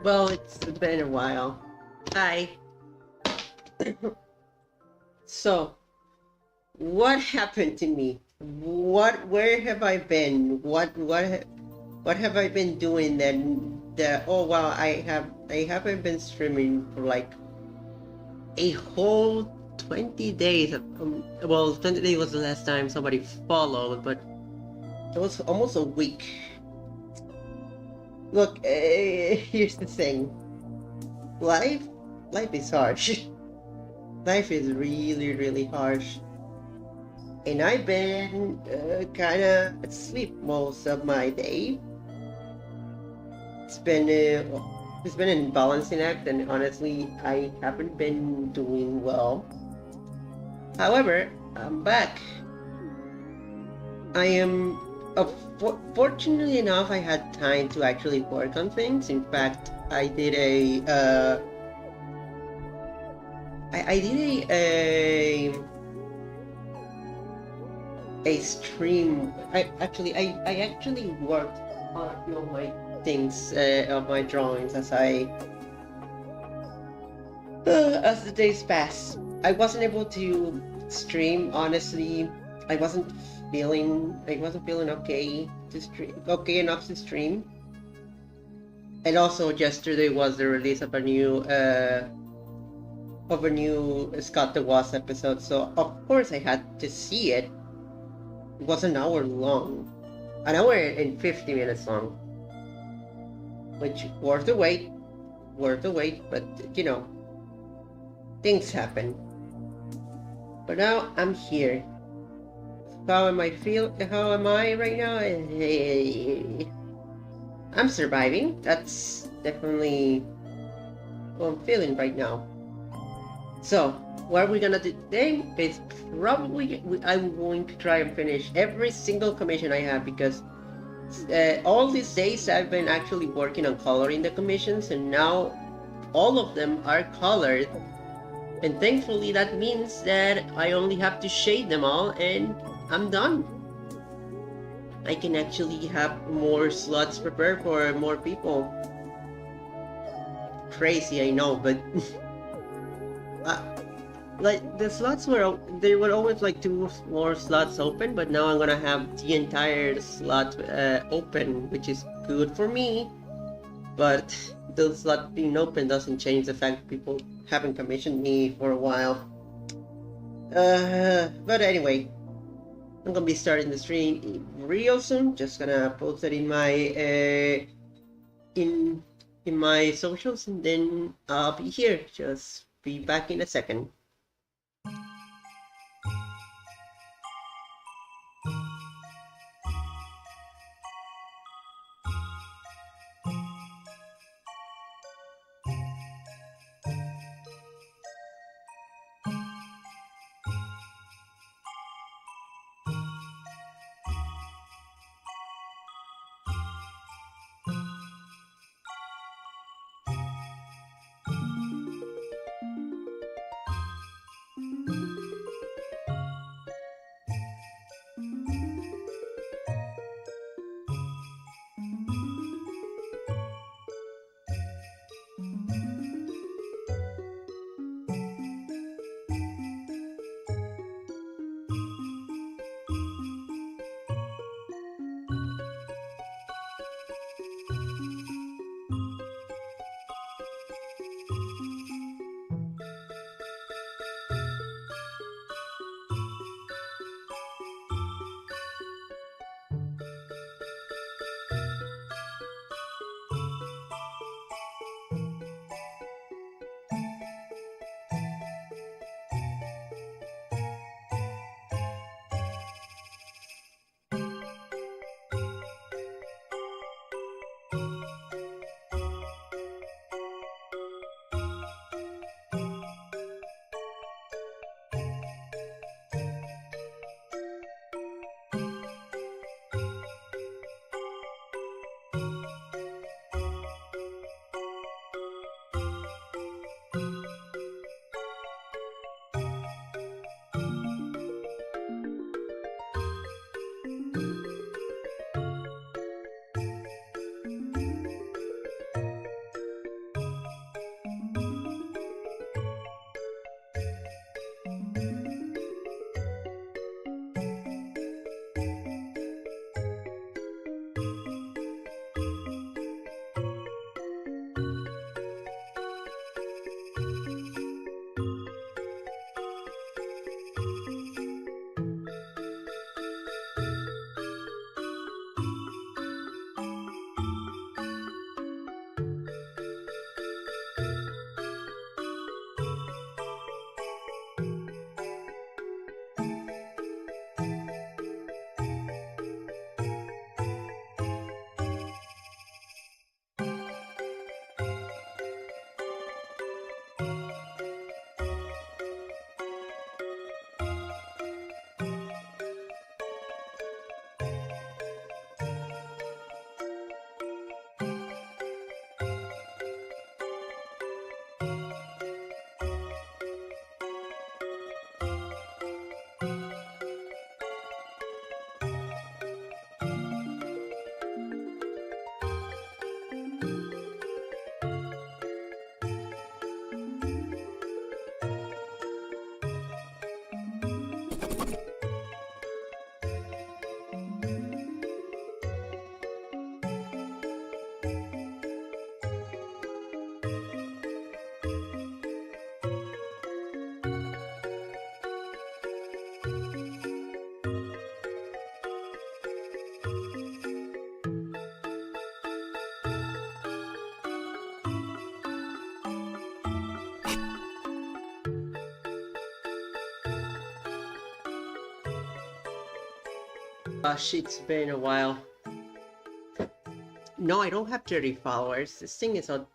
Well, it's been a while. Hi. So, what happened to me? Where have I been? What have I been doing that oh wow, I haven't been streaming for like a whole 20 days. Well, 20 days was the last time somebody followed, but it was almost a week. Look, here's the thing. Life life is harsh. Life is really, really harsh. And I've been kind of asleep most of my day. It's been it's been a balancing act, and honestly, I haven't been doing well. However, I'm back. I am. Fortunately enough, I had time to actually work on things. In fact, I did I did a stream. I actually worked on a few of my things, of my drawings as the days pass. I wasn't able to stream, honestly. I wasn't I wasn't feeling okay enough to stream. And also yesterday was the release of a new Scott the Wasp episode, so of course I had to see it. It was an hour long. An hour and 50 minutes long. Which worth the wait, but you know, things happen. But now I'm here. How am I right now? I'm surviving. That's definitely what I'm feeling right now. So, what we're gonna do today is I'm going to try and finish every single commission I have, because all these days I've been actually working on coloring the commissions, and now all of them are colored. And thankfully that means that I only have to shade them all and I'm done. I can actually have more slots prepared for more people. Crazy, I know, but uh, like there were always like two more slots open, but now I'm gonna have the entire slot open, which is good for me. But the slot being open doesn't change the fact that people haven't commissioned me for a while. But anyway, I'm gonna be starting the stream real soon. Just gonna post it in in my socials, and then I'll be here. Just be back in a second. Gosh, it's been a while. No, I don't have 30 followers. This thing is a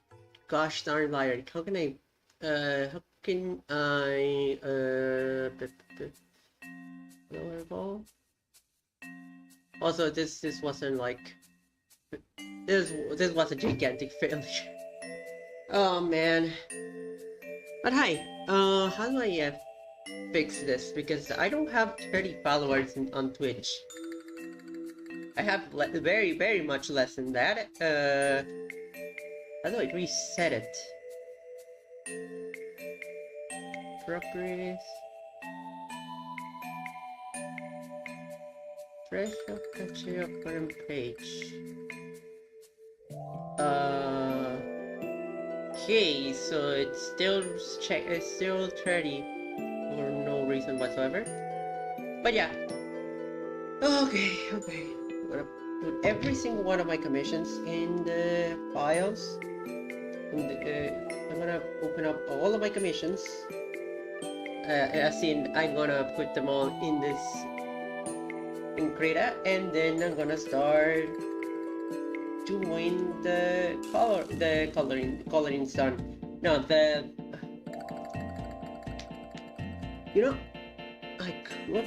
gosh darn liar. How can I, lower ball? Also, this wasn't like, this was a gigantic failure. Oh man. But hi, how do I fix this? Because I don't have 30 followers on Twitch. I have very much less than that. How do I reset it? Properties. Fresh up catcher of current page. Okay, so it's still it's still 30 for no reason whatsoever. But yeah. Okay. I'm gonna put every single one of my commissions in the files. I'm gonna open up all of my commissions. As in, I'm gonna put them all in this in Krita, and then I'm gonna start doing the coloring done. No, you know, I could put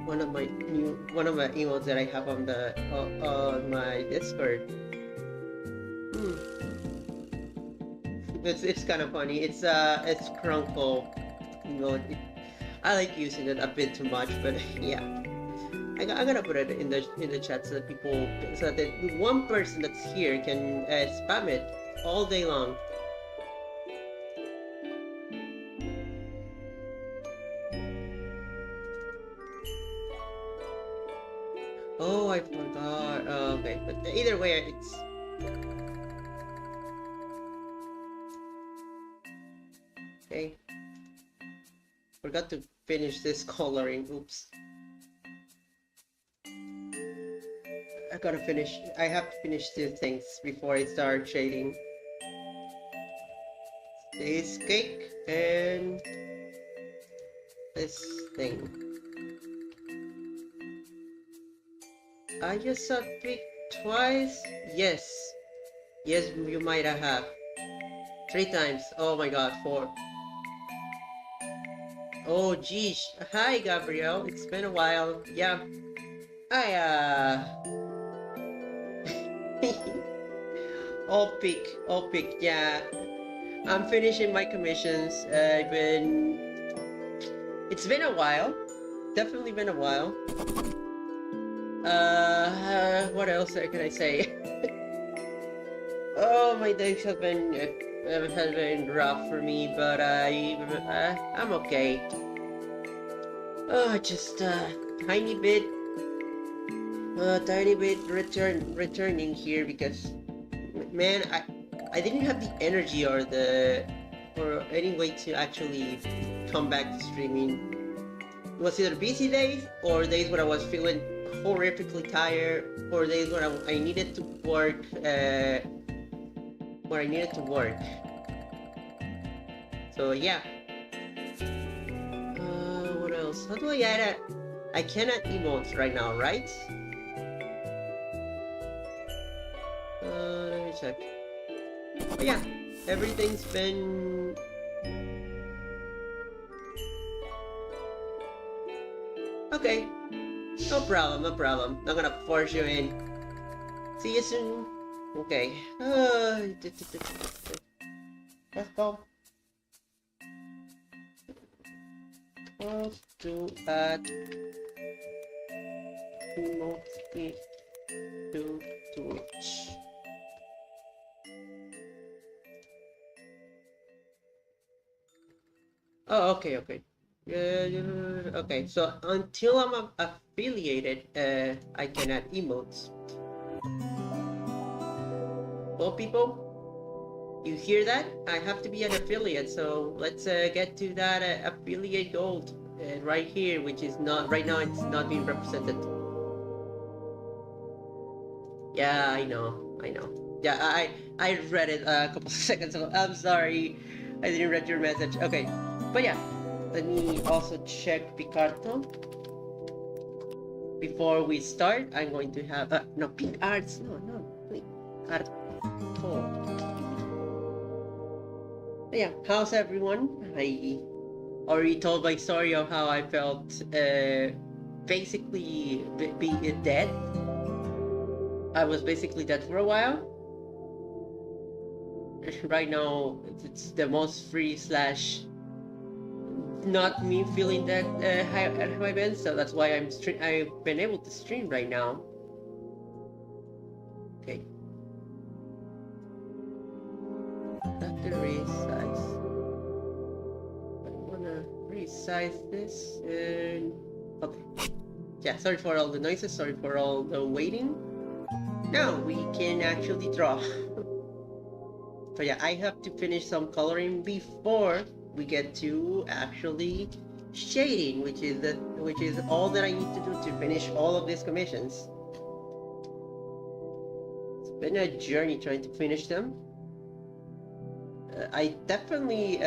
one of my emotes that I have on the on my Discord. It's kind of funny. It's Crunkle emote. I like using it a bit too much, but yeah. I'm gonna put it in the chat so that so that one person that's here can spam it all day long. Oh, I forgot. Oh, okay, but either way, it's. Okay. Forgot to finish this coloring. Oops. I have to finish two things before I start shading. This cake and this thing. I just saw pick twice. Yes, you might have. 3 times. Oh my god, 4. Oh geez. Hi Gabrielle, it's been a while. Yeah. All pick, yeah. I'm finishing my commissions. It's been a while. Definitely been a while. What else can I say? Oh, my days have been rough for me, but I'm okay. Oh, just a tiny bit returning here because, man, I didn't have the energy or any way to actually come back to streaming. It was either busy days or days when I was feeling horrifically tired, or days when I needed to work. Where I needed to work. So yeah. What else? How do I add it? I cannot emotes right now, right? Let me check. But yeah, everything's been. Okay. No problem. Not gonna force you in. See you soon. Okay. Let's go. Let's do add emotes to Twitch. Oh, okay. Okay, so until I'm affiliated, I can add emotes. Well, people, you hear that? I have to be an affiliate, so let's get to that affiliate gold right here, which is not, right now it's not being represented. Yeah, I know. I know. Yeah, I read it a couple of seconds ago. I'm sorry, I didn't read your message. Okay, but yeah, let me also check Picarto before we start. I'm going to have no Pic Arts. No, Picarto. But yeah, how's everyone? I already told my story of how I felt. Basically, be dead. I was basically dead for a while. Right now it's the most free slash not me feeling that have I been, so that's why I've been able to stream right now. Okay, have to resize. I wanna resize this and okay. Yeah, sorry for all the noises, sorry for all the waiting. Now we can actually draw. But yeah, I have to finish some coloring before we get to actually shading, which is all that I need to do to finish all of these commissions. It's been a journey trying to finish them. I definitely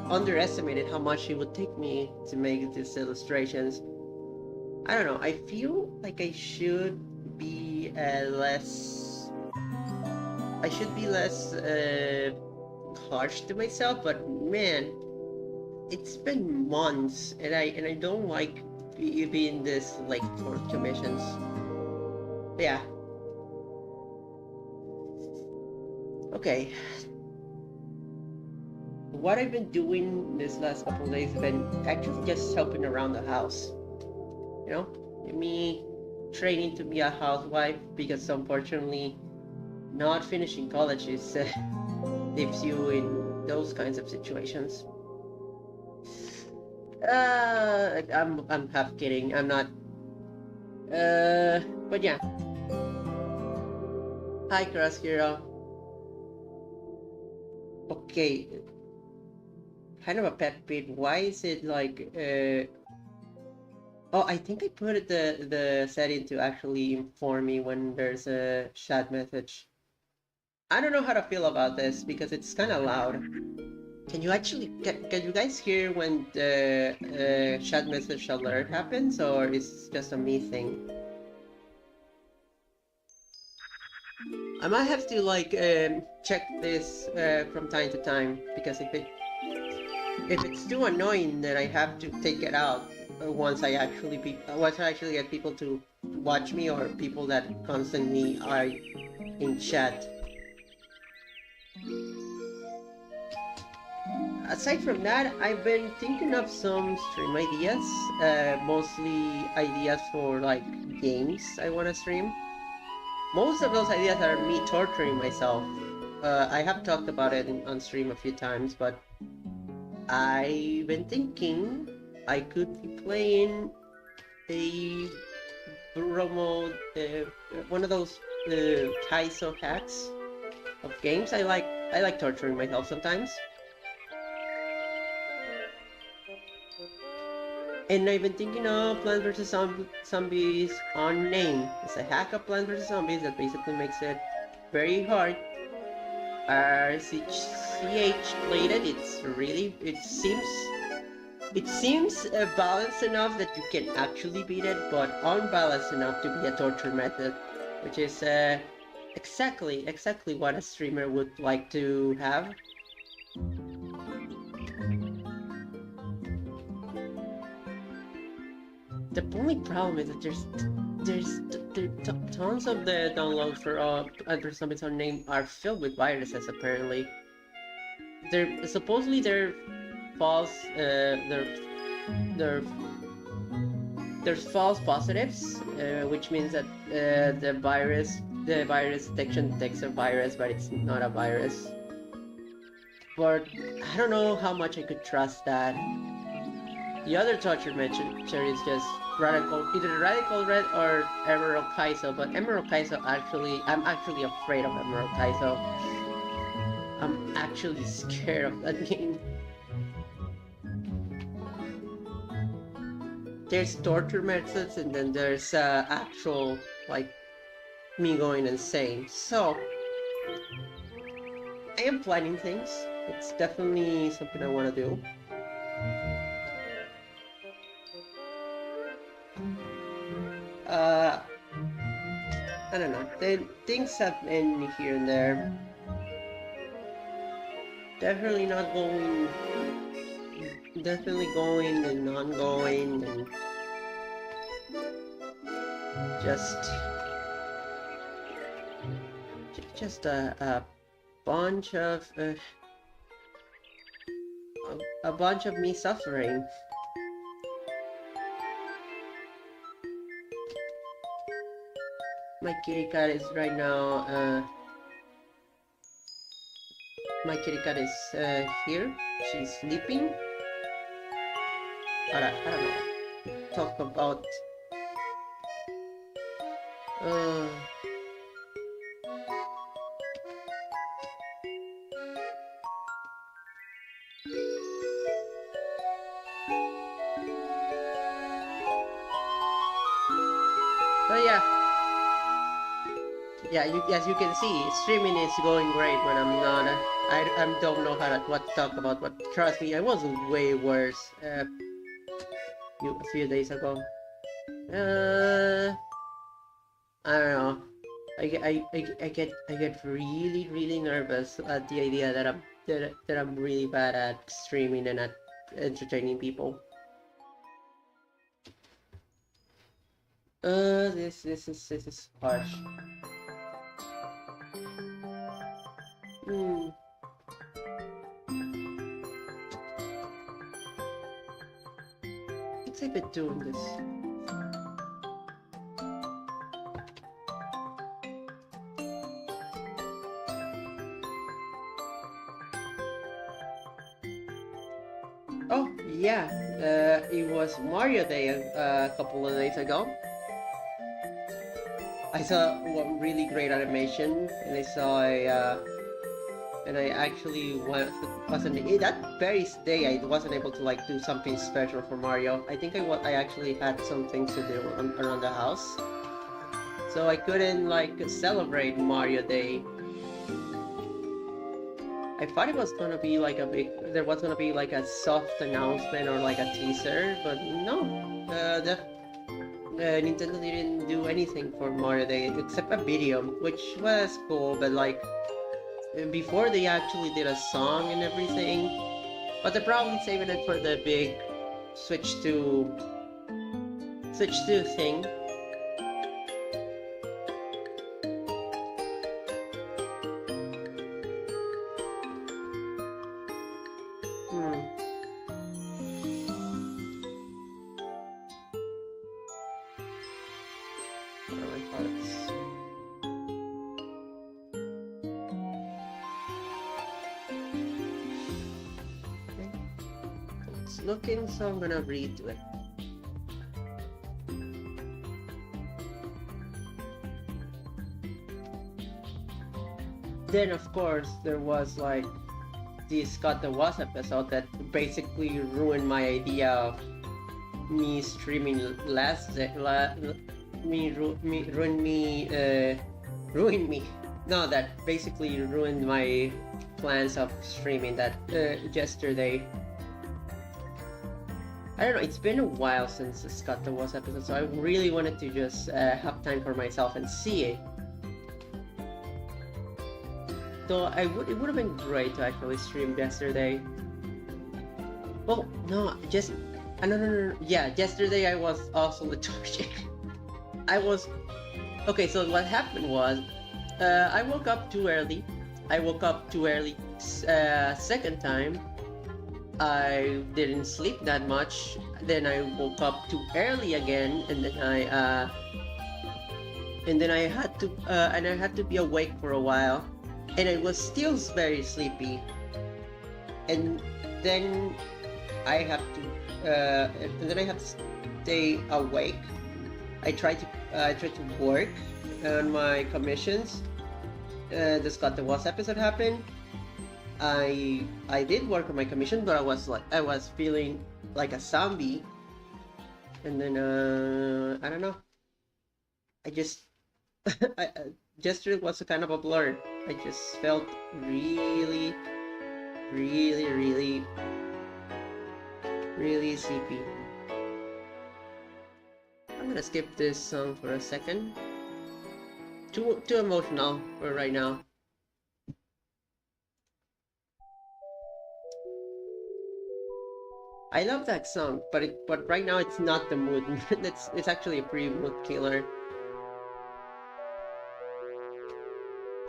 underestimated how much it would take me to make these illustrations. I don't know, I feel like I should be less harsh to myself, but man, it's been months, and I don't like being this late for commissions. But yeah. Okay. What I've been doing this last couple of days has been actually just helping around the house. You know, me training to be a housewife because unfortunately, not finishing college is leaves you in those kinds of situations. I'm half kidding. I'm not. But yeah. Hi, Cross Hero. Okay, kind of a pet peeve. Why is it like? Oh, I think I put the setting to actually inform me when there's a chat message. I don't know how to feel about this because it's kind of loud. Can you actually can you guys hear when the chat message alert happens, or is it just a me thing? I might have to like check this from time to time because if it's too annoying, then I have to take it out once I actually get people to watch me or people that constantly are in chat. Aside from that, I've been thinking of some stream ideas, mostly ideas for like games I want to stream. Most of those ideas are me torturing myself. I have talked about it on stream a few times, but I've been thinking I could be playing a promo, one of those Kaizo hacks of games. I like torturing myself sometimes. And I've been thinking of Plants vs Zombies on name. It's a hack of Plants vs Zombies that basically makes it very hard. RCH played it. It seems balanced enough that you can actually beat it, but unbalanced enough to be a torture method, which is exactly what a streamer would like to have. The only problem is that there's tons of the downloads for Plants Zombies on name are filled with viruses. Apparently, they're false. They're there's false positives, which means that the virus detection detects a virus, but it's not a virus. But I don't know how much I could trust that. The other torture measure is just either radical red or Emerald Kaizo, but Emerald Kaizo I'm actually afraid of Emerald Kaizo. I'm actually scared of that game. There's torture methods, and then there's actual like me going insane. So I am planning things. It's definitely something I want to do. I don't know. Things have been here and there. Definitely not going. Definitely going and not going, and just a bunch of a bunch of me suffering. My kitty cat is right now. My kitty cat is here. She's sleeping. I don't know. Talk about. Uh, oh yeah. Yeah, as you can see, streaming is going great when I'm not. I don't know what to talk about, but trust me, I was way worse a few days ago. I don't know. I get really nervous at the idea that I'm really bad at streaming and at entertaining people. This is harsh. Let's see if it's doing this. Oh yeah, it was Mario Day a couple of days ago. I saw one really great animation, and I saw and I actually wasn't that very day. I wasn't able to like do something special for Mario. I think I actually had some things to do around the house, so I couldn't like celebrate Mario Day. I thought it was gonna be like there was gonna be like a soft announcement or like a teaser, but no. Nintendo didn't do anything for Mario Day except a video, which was cool, but like before they actually did a song and everything. But they're probably saving it for the big Switch 2 thing. Looking, so I'm gonna redo it. Then of course there was like the Scott the Was episode that basically ruined my idea of me streaming ruined me. No, that basically ruined my plans of streaming that yesterday. I don't know, it's been a while since the Scott the Was episode, so I really wanted to just have time for myself and see it. So it would have been great to actually stream yesterday. Well, no, no. Yeah, yesterday I was also lethargic. Okay, so what happened was, I woke up too early. Second time. I didn't sleep that much. Then I woke up too early again, and then I had to be awake for a while, and I was still very sleepy. And then I have to stay awake. I tried to work on my commissions. The Scott the Was episode happened. I did work on my commission, but I was feeling like a zombie, and then I don't know. Gesture was a kind of a blur. I just felt really, really, really, really sleepy. I'm gonna skip this song for a second. Too emotional for right now. I love that song, but right now it's not the mood. It's actually a pretty mood killer.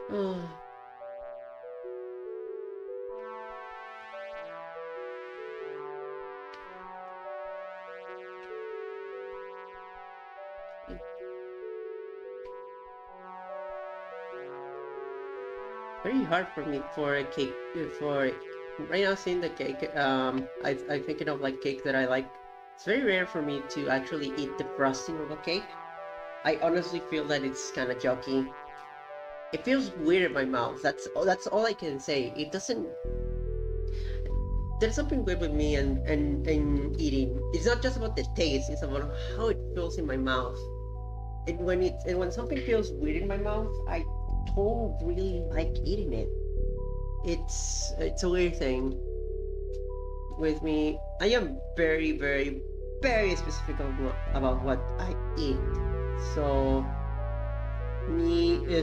Oh, very hard for me for a cake for right now seeing the cake. I'm thinking of like cake that I like. It's very rare for me to actually eat the frosting of a cake. I honestly feel that it's kind of junky. It feels weird in my mouth. That's all I can say. It doesn't. There's something weird with me and eating. It's not just about the taste. It's about how it feels in my mouth. And when something feels weird in my mouth, I don't really like eating it. It's a weird thing with me. I am very very very specific about what I eat. So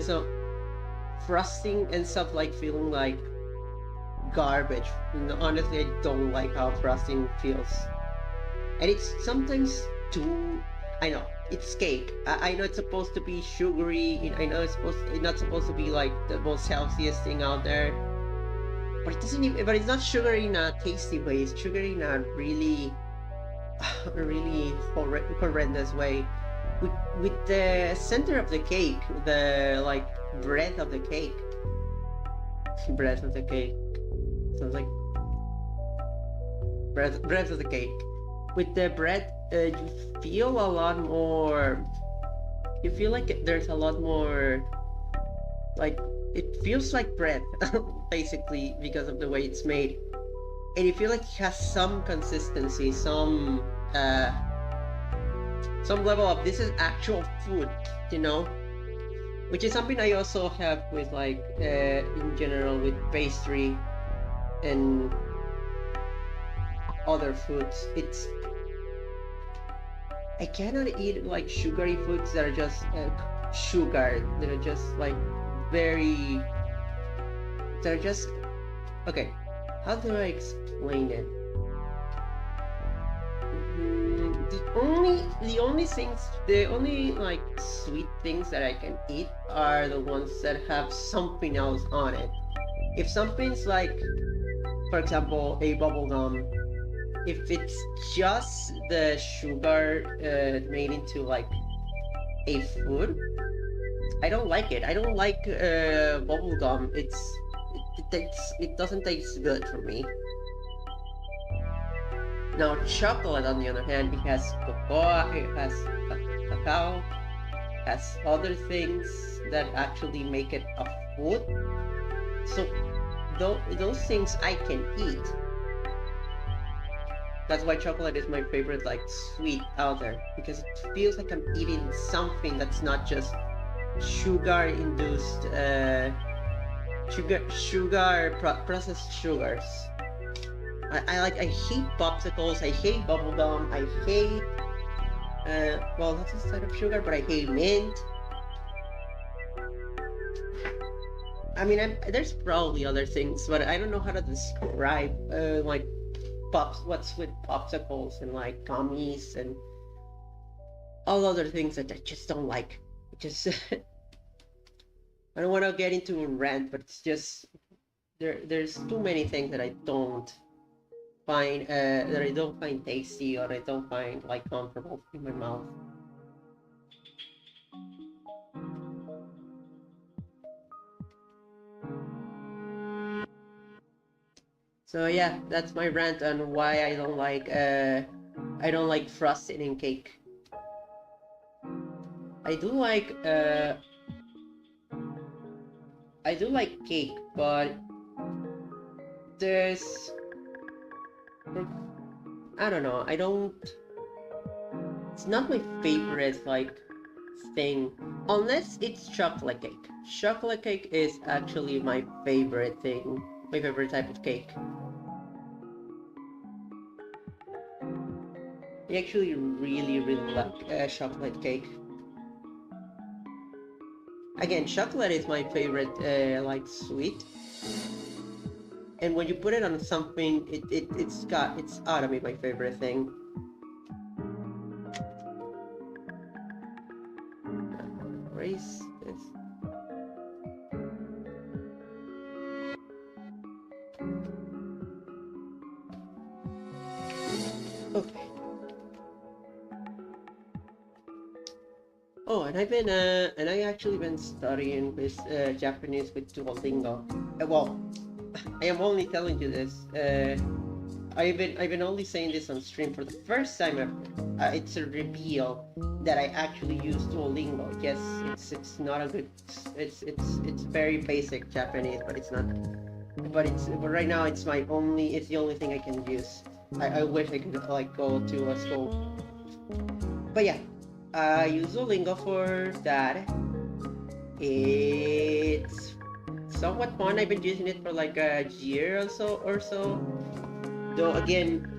so frosting ends up like feeling like garbage. Honestly, I don't like how frosting feels, and it's sometimes too. I know it's cake. I know it's supposed to be sugary. I know it's not supposed to be like the most healthiest thing out there, but it doesn't even. But it's not sugary in a tasty way. It's sugary in a really, really horrendous way. With the center of the cake, the like bread of the cake, bread of the cake. Sounds like bread of the cake. With the bread, you feel a lot more. You feel like there's a lot more. Like it feels like bread, basically because of the way it's made, and you feel like it has some consistency, some level of this is actual food, you know, which is something I also have with like in general with pastry and other foods. It's I cannot eat like sugary foods that are just sugar, that are just like very, they're just okay. How do I explain it? The only like sweet things that I can eat are the ones that have something else on it. If something's like, for example, a bubble gum, if it's just the sugar made into like a food, I don't like it. I don't like bubble gum. It doesn't taste good for me. Now chocolate, on the other hand, it has cocoa, it has cacao, has other things that actually make it a food. So those things I can eat. That's why chocolate is my favorite like sweet out there, because it feels like I'm eating something that's not just sugar induced processed sugars. I hate popsicles, I hate bubblegum, I hate well, that's a type of sugar, but I hate mint. I mean, there's probably other things, but I don't know how to describe like what's with popsicles and like gummies and all other things that I just don't like. Just I don't want to get into a rant, but it's just there's too many things that I don't find tasty or I don't find like comfortable in my mouth. So yeah, that's my rant on why I don't like frosting in cake. I do like I do like cake, but there's I don't know. I don't. It's not my favorite like thing, unless it's chocolate cake. Chocolate cake is actually my favorite thing, my favorite type of cake. I actually really like chocolate cake. Again, chocolate is my favorite like sweet, and when you put it on something, it's gotta be my favorite thing. Erase this. Okay. Oh, and I actually been studying with Japanese with Duolingo. Well, I am only telling you this. I've been only saying this on stream for the first time ever. It's a reveal that I actually use Duolingo. Yes, it's not a good. It's very basic Japanese, but it's not. But right now it's my only. It's the only thing I can use. I wish I could like go to a school. But yeah, I use Duolingo for that. It's somewhat fun. I've been using it for like a year or so. Though again,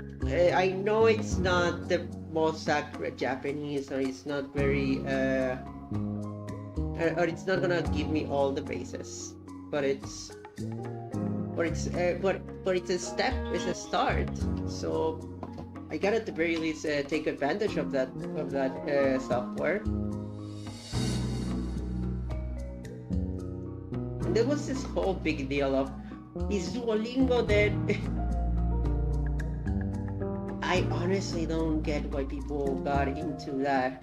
I know it's not the most accurate Japanese, or it's not very, or it's not gonna give me all the bases. But but it's a step, it's a start. So I gotta at the very least take advantage of that software. And there was this whole big deal of, is Duolingo dead? I honestly don't get why people got into that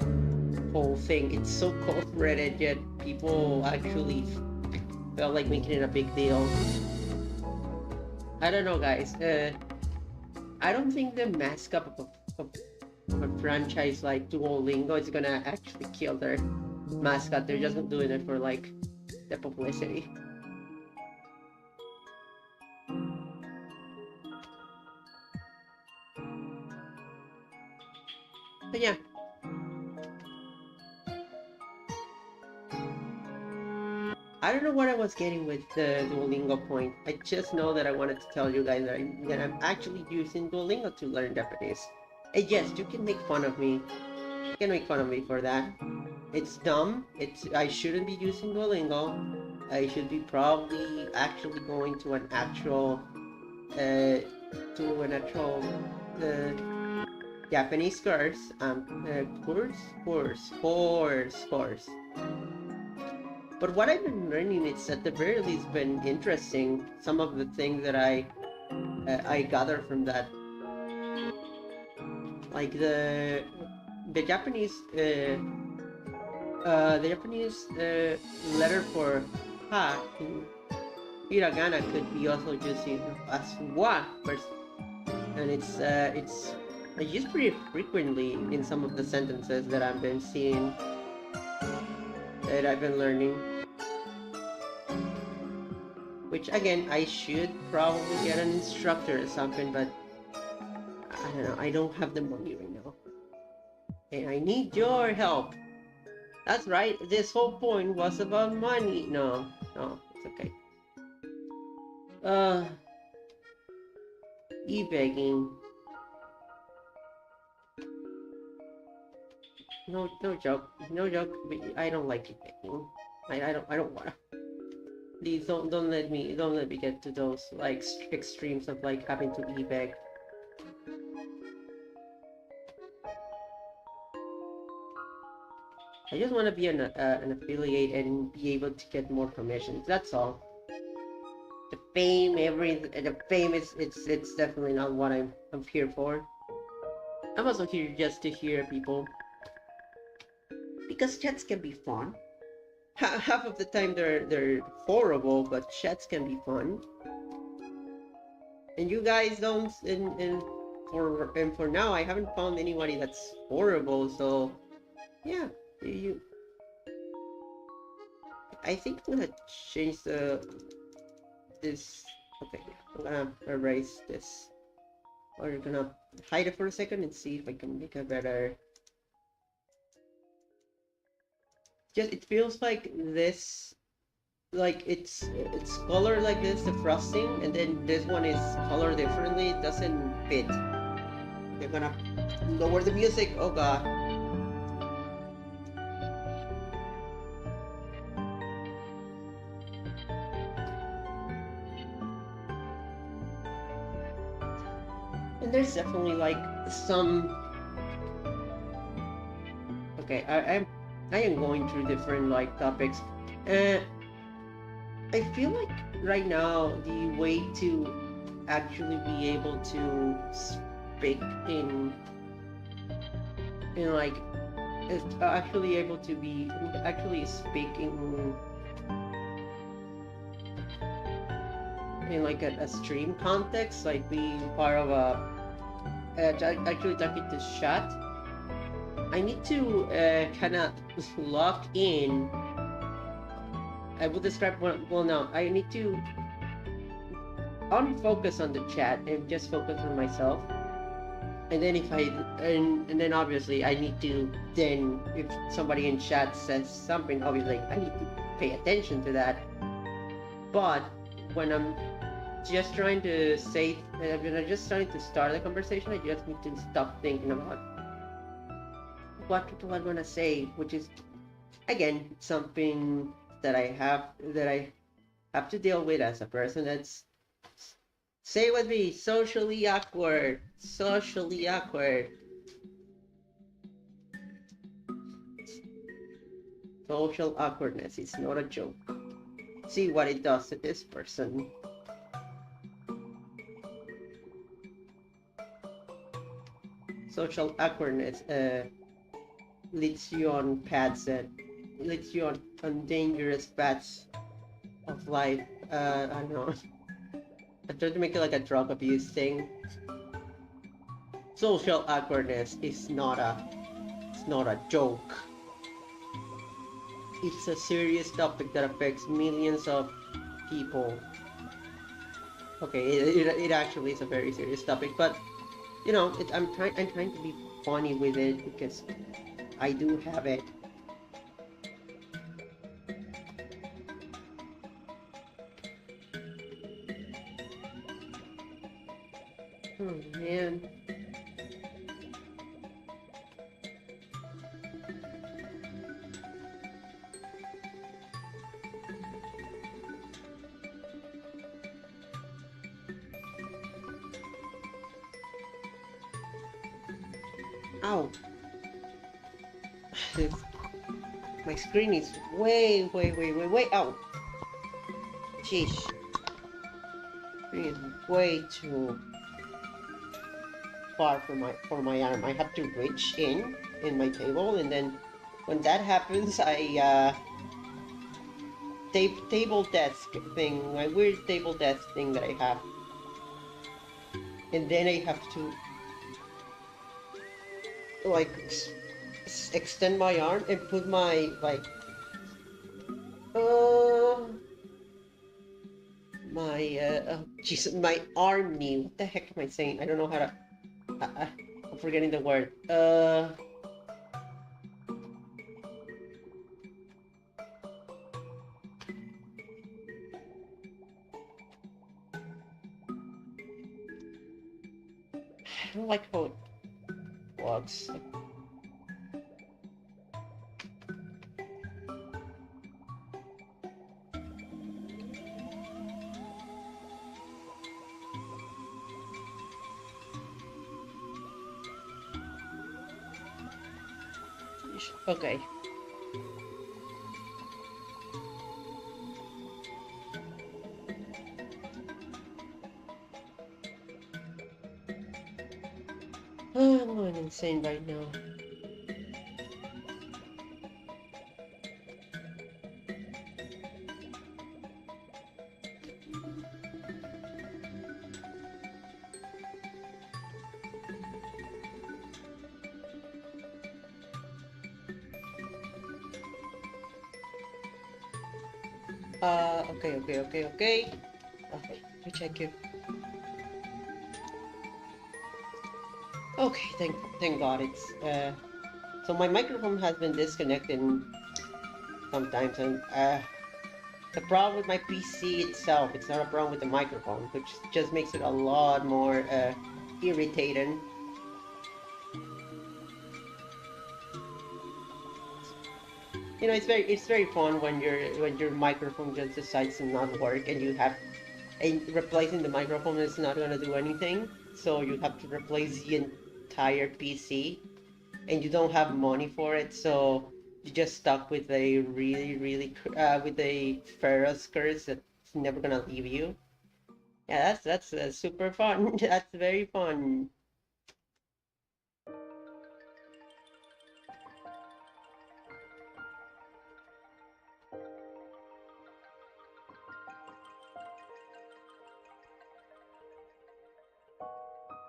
whole thing. It's so cold Reddit, yet people actually felt like making it a big deal. I don't know, guys. I don't think the mascot of a franchise like Duolingo is gonna actually kill their mascot. They're just doing it for like the publicity. But yeah. I don't know what I was getting with the Duolingo point. I just know that I wanted to tell you guys that I'm actually using Duolingo to learn Japanese. And yes, you can make fun of me. You can make fun of me for that. It's dumb. I shouldn't be using Duolingo. I should be probably actually going to an actual Japanese course. Course. But what I've been learning, it's at the very least been interesting. Some of the things that I gather from that, like the Japanese letter for ha in hiragana could be also used as wa, and it's used pretty frequently in some of the sentences that I've been seeing, that I've been learning. Which again, I should probably get an instructor or something, but I don't know, I don't have the money right now. And I need your help. That's right, this whole point was about money. No, it's okay. Uh, e-begging. No joke. No joke. I don't like e-begging. I don't wanna. Please don't let me get to those like extremes of like having to e-beg. I just want to be an affiliate and be able to get more commissions. That's all. The fame is it's definitely not what I'm here for. I'm also here just to hear people, because chats can be fun. Half of the time they're horrible, but chats can be fun. And you guys don't. And for now, I haven't found anybody that's horrible. So yeah, you. I think I'm gonna change this. Okay, I'm gonna erase this. Or you're gonna hide it for a second and see if I can make a better. just it feels like this, like it's colored like this, the frosting, and then this one is colored differently. It doesn't fit. They're gonna lower the music. Oh god. And there's definitely like some. Okay, I am going through different like topics. Uh, I feel like right now the way to actually be able to speak in like is actually able to be actually speaking in like a stream context, like being part of a actually talking to chat. I need to kind of lock in. I will describe well now. I need to unfocus on the chat and just focus on myself. And then if I and then obviously I need to then if somebody in chat says something, obviously I need to pay attention to that. But when I'm just trying to say when I'm just trying to start the conversation, I just need to stop thinking about what people are gonna say, which is again something that I have to deal with as a person that's say with me socially awkward. Socially awkward. Social awkwardness is not a joke. See what it does to this person. Social awkwardness leads you on paths that leads you on dangerous paths of life. I don't know. I tried to make it like a drug abuse thing. Social awkwardness is not a joke. It's a serious topic that affects millions of people. Okay, it actually is a very serious topic, but I'm trying to be funny with it because I do have it. Oh man. Ow. My screen is way out. Sheesh. Screen is way too far for my arm. I have to reach in my table, and then when that happens, I table desk thing, my weird table desk thing that I have, and then I have to like extend my arm and put my like uh Jesus, my arm knee. What the heck am I saying? I don't know how to. I'm forgetting the word. I don't like how it looks. Okay. Oh, I'm going insane right now. Okay. Okay, let me check it. Okay, thank God it's so my microphone has been disconnected. sometimes, and the problem with my PC itself, it's not a problem with the microphone, which just makes it a lot more irritating. You know, it's very fun when your microphone just decides to not work and and replacing the microphone is not gonna do anything. So you have to replace the entire PC, and you don't have money for it. So you're just stuck with a with a Ferris curse that's never gonna leave you. Yeah, that's super fun. That's very fun.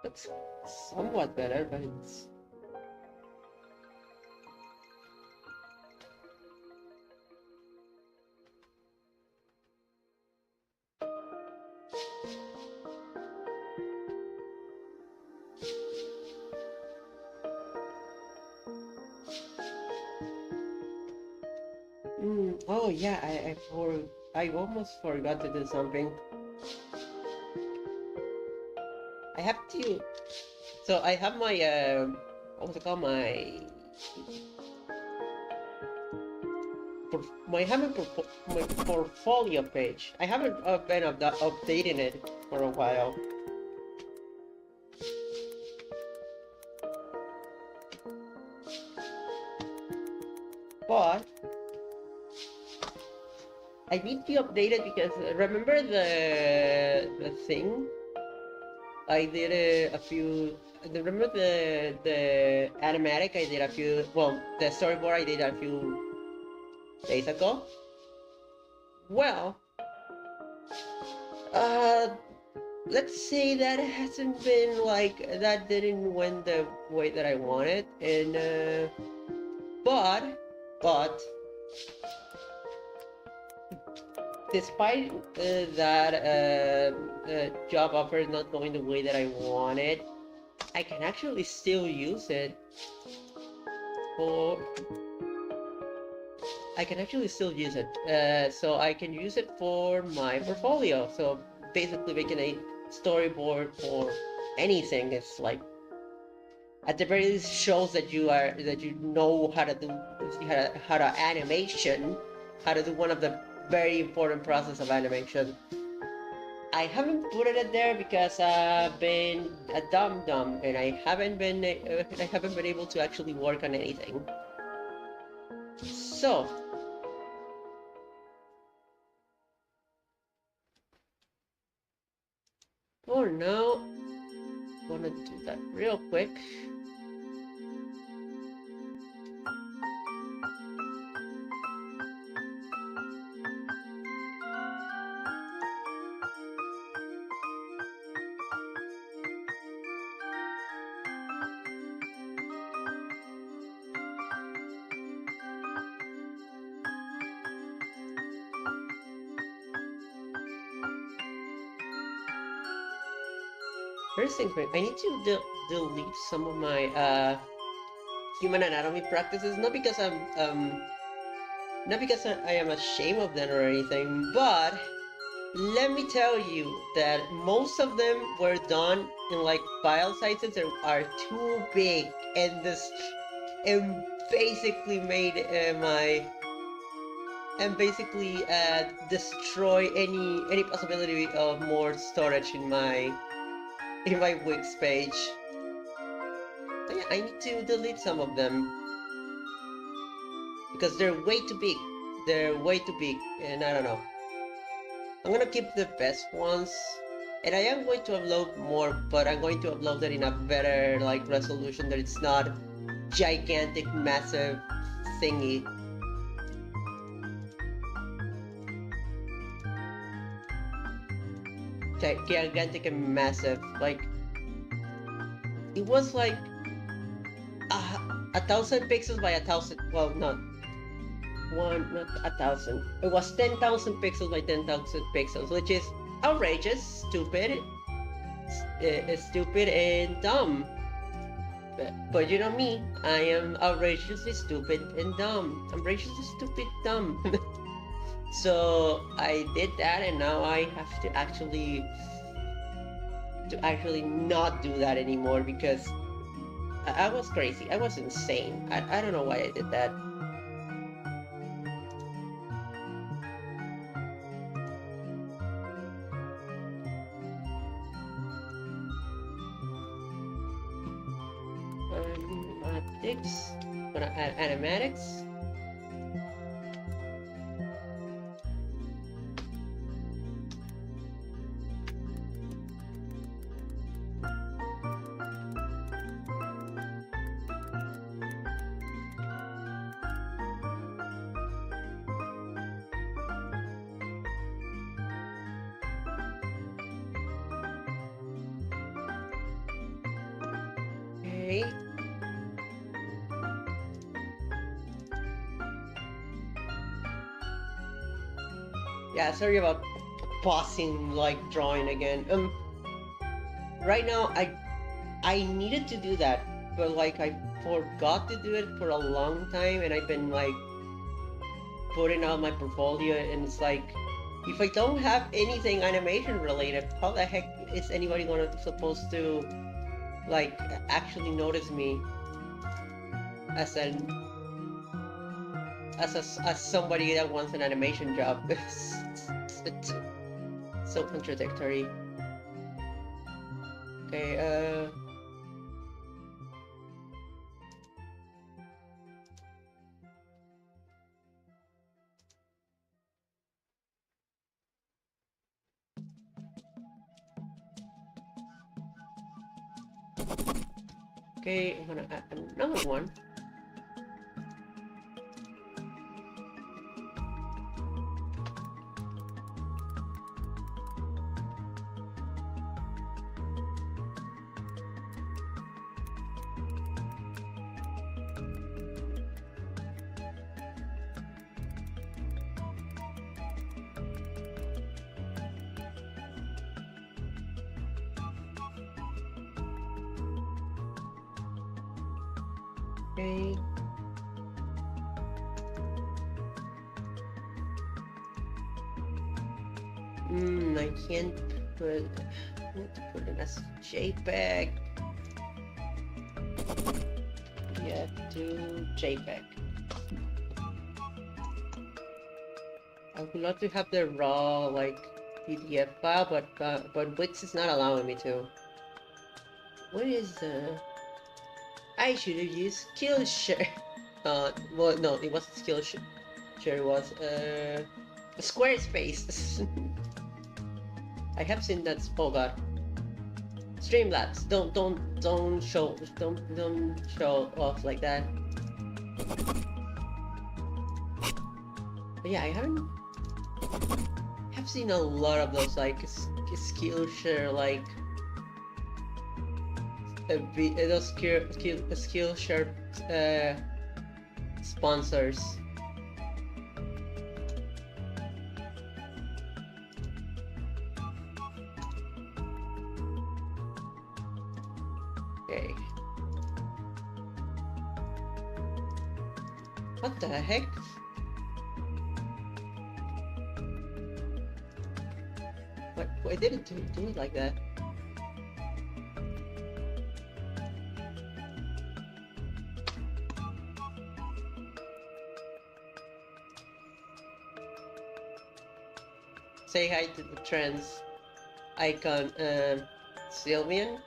That's somewhat better, but it's oh yeah, I almost forgot to do something. I have to. So I have my what's it called? My portfolio page. I haven't been updating it for a while. But I need to update it because remember the thing I did a few. Remember the animatic I did a few. Well, the storyboard I did a few days ago. Well, let's say that hasn't been like that. Didn't went the way that I wanted, and but despite that job offer not going the way that I wanted, I can actually still use it for... I can actually still use it. So I can use it for my portfolio. So basically making a storyboard for anything is like, at the very least, shows that you know how to do how to animation, how to do one of the very important process of animation. I haven't put it there because I've been a dum-dum and I haven't been able to actually work on anything. So for now, I'm gonna do that real quick. First thing, I need to delete some of my human anatomy practices, not because I am ashamed of them or anything, but let me tell you that most of them were done in like file sizes that are too big, and basically made destroy any possibility of more storage in my Wix page. So yeah, I need to delete some of them because they're way too big. They're way too big, and I don't know. I'm gonna keep the best ones, and I am going to upload more, but I'm going to upload it in a better like resolution, that it's not gigantic, massive thingy. Gigantic and massive, like it was like 1,000 pixels by 1,000. Well, not 1,000. It was 10,000 pixels by 10,000 pixels, which is outrageous, stupid, and dumb. But you know me, I am outrageously stupid and dumb. Outrageously stupid, dumb. So I did that, and now I have to actually not do that anymore because I was crazy. I was insane. I don't know why I did that. Animatics. Gonna add animatics. Okay. Yeah, sorry about pausing like drawing again. Right now I needed to do that, but like I forgot to do it for a long time, and I've been like putting out my portfolio, and it's like, if I don't have anything animation related, how the heck is anybody gonna supposed to like actually notice me as an as somebody that wants an animation job? It's so contradictory. Okay, okay, I'm gonna add another one. Okay. I can't put. I need to put it as JPEG. Yeah, to JPEG. I would love to have the raw like PDF file, but Wix is not allowing me to. What is I should have used Skillshare. Well, no, it wasn't Skillshare. It was Squarespace. I have seen that. Oh god. Streamlabs. Don't show off like that. But yeah, have seen a lot of those like Skillshare like those Skillshare sponsors. Okay. What the heck? What? Why didn't do it like that? Say hi to the trans icon, Sylvian.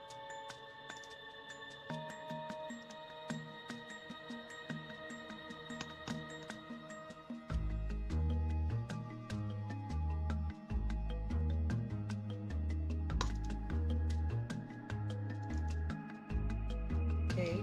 Okay.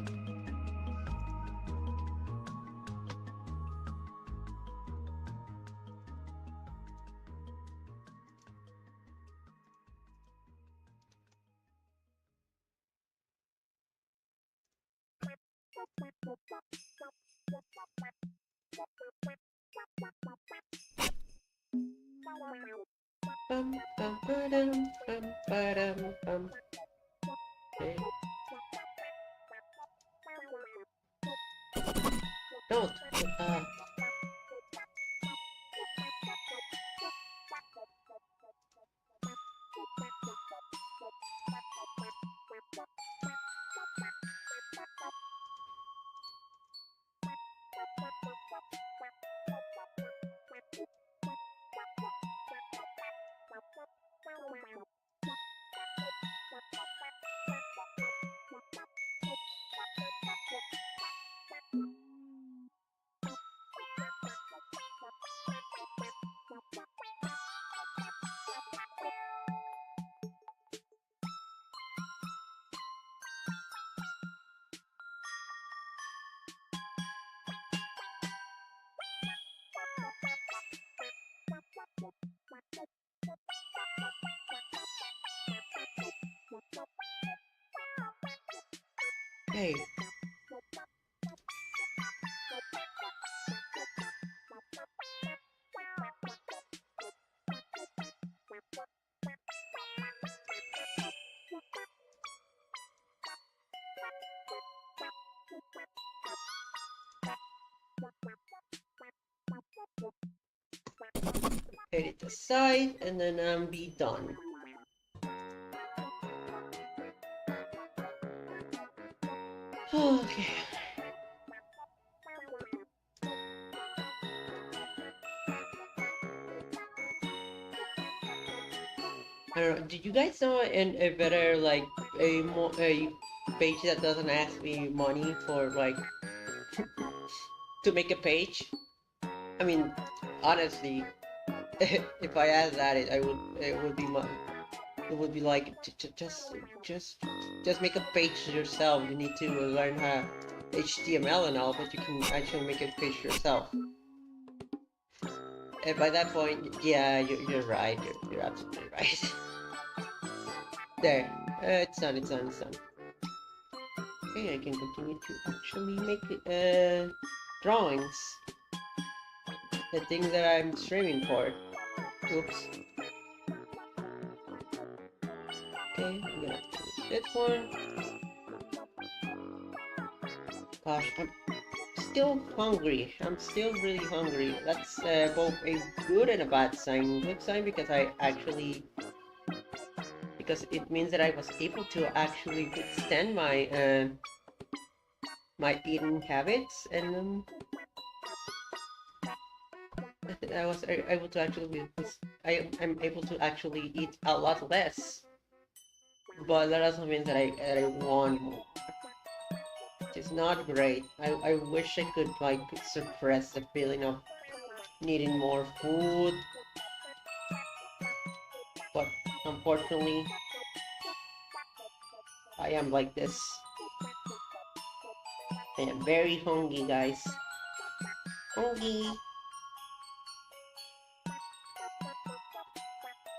Bum, ba-dum, bum. Okay. No, hey. Edit aside, and then I'm be done. Okay. I don't know. Did you guys know a better like a page that doesn't ask me money for like to make a page? I mean, honestly, if I asked that, it would be like just make a page yourself. You need to learn how HTML and all, but you can actually make a page yourself. And by that point, yeah, you're right. You're absolutely right. There, it's done. It's done. It's done. Okay, I can continue to actually make drawings. The thing that I'm streaming for. Oops. Okay, I'm gonna finish this one. Gosh, I'm still hungry. I'm still really hungry. That's both a good and a bad sign. Good sign because because it means that I was able to actually withstand my eating habits, and I was able to actually I'm able to actually eat a lot less. But that doesn't mean that I want more. It's not great. I wish I could like suppress the feeling of needing more food, but unfortunately I am like this. I am very hungry, guys. Hungry.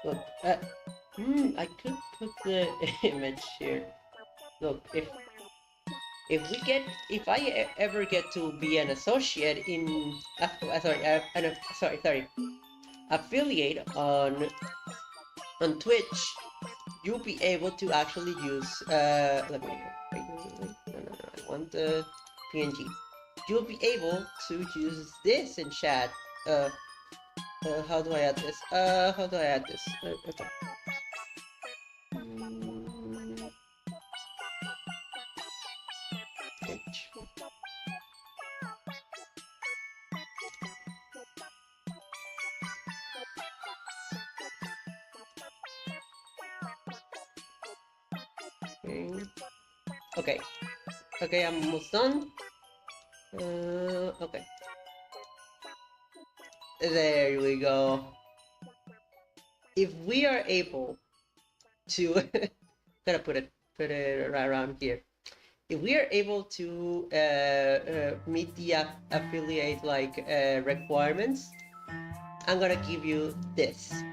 Look, I could put the image here. Look, if I ever get to be an associate in, sorry, affiliate on Twitch, you'll be able to actually use, let me, wait, no, I want the PNG. You'll be able to use this in chat. How do I add this? How do I add this? Okay. Okay. Okay, I'm almost done. Okay. There we go. If we are able to gotta put it right around here. If we are able to meet the affiliate like requirements, I'm gonna give you this.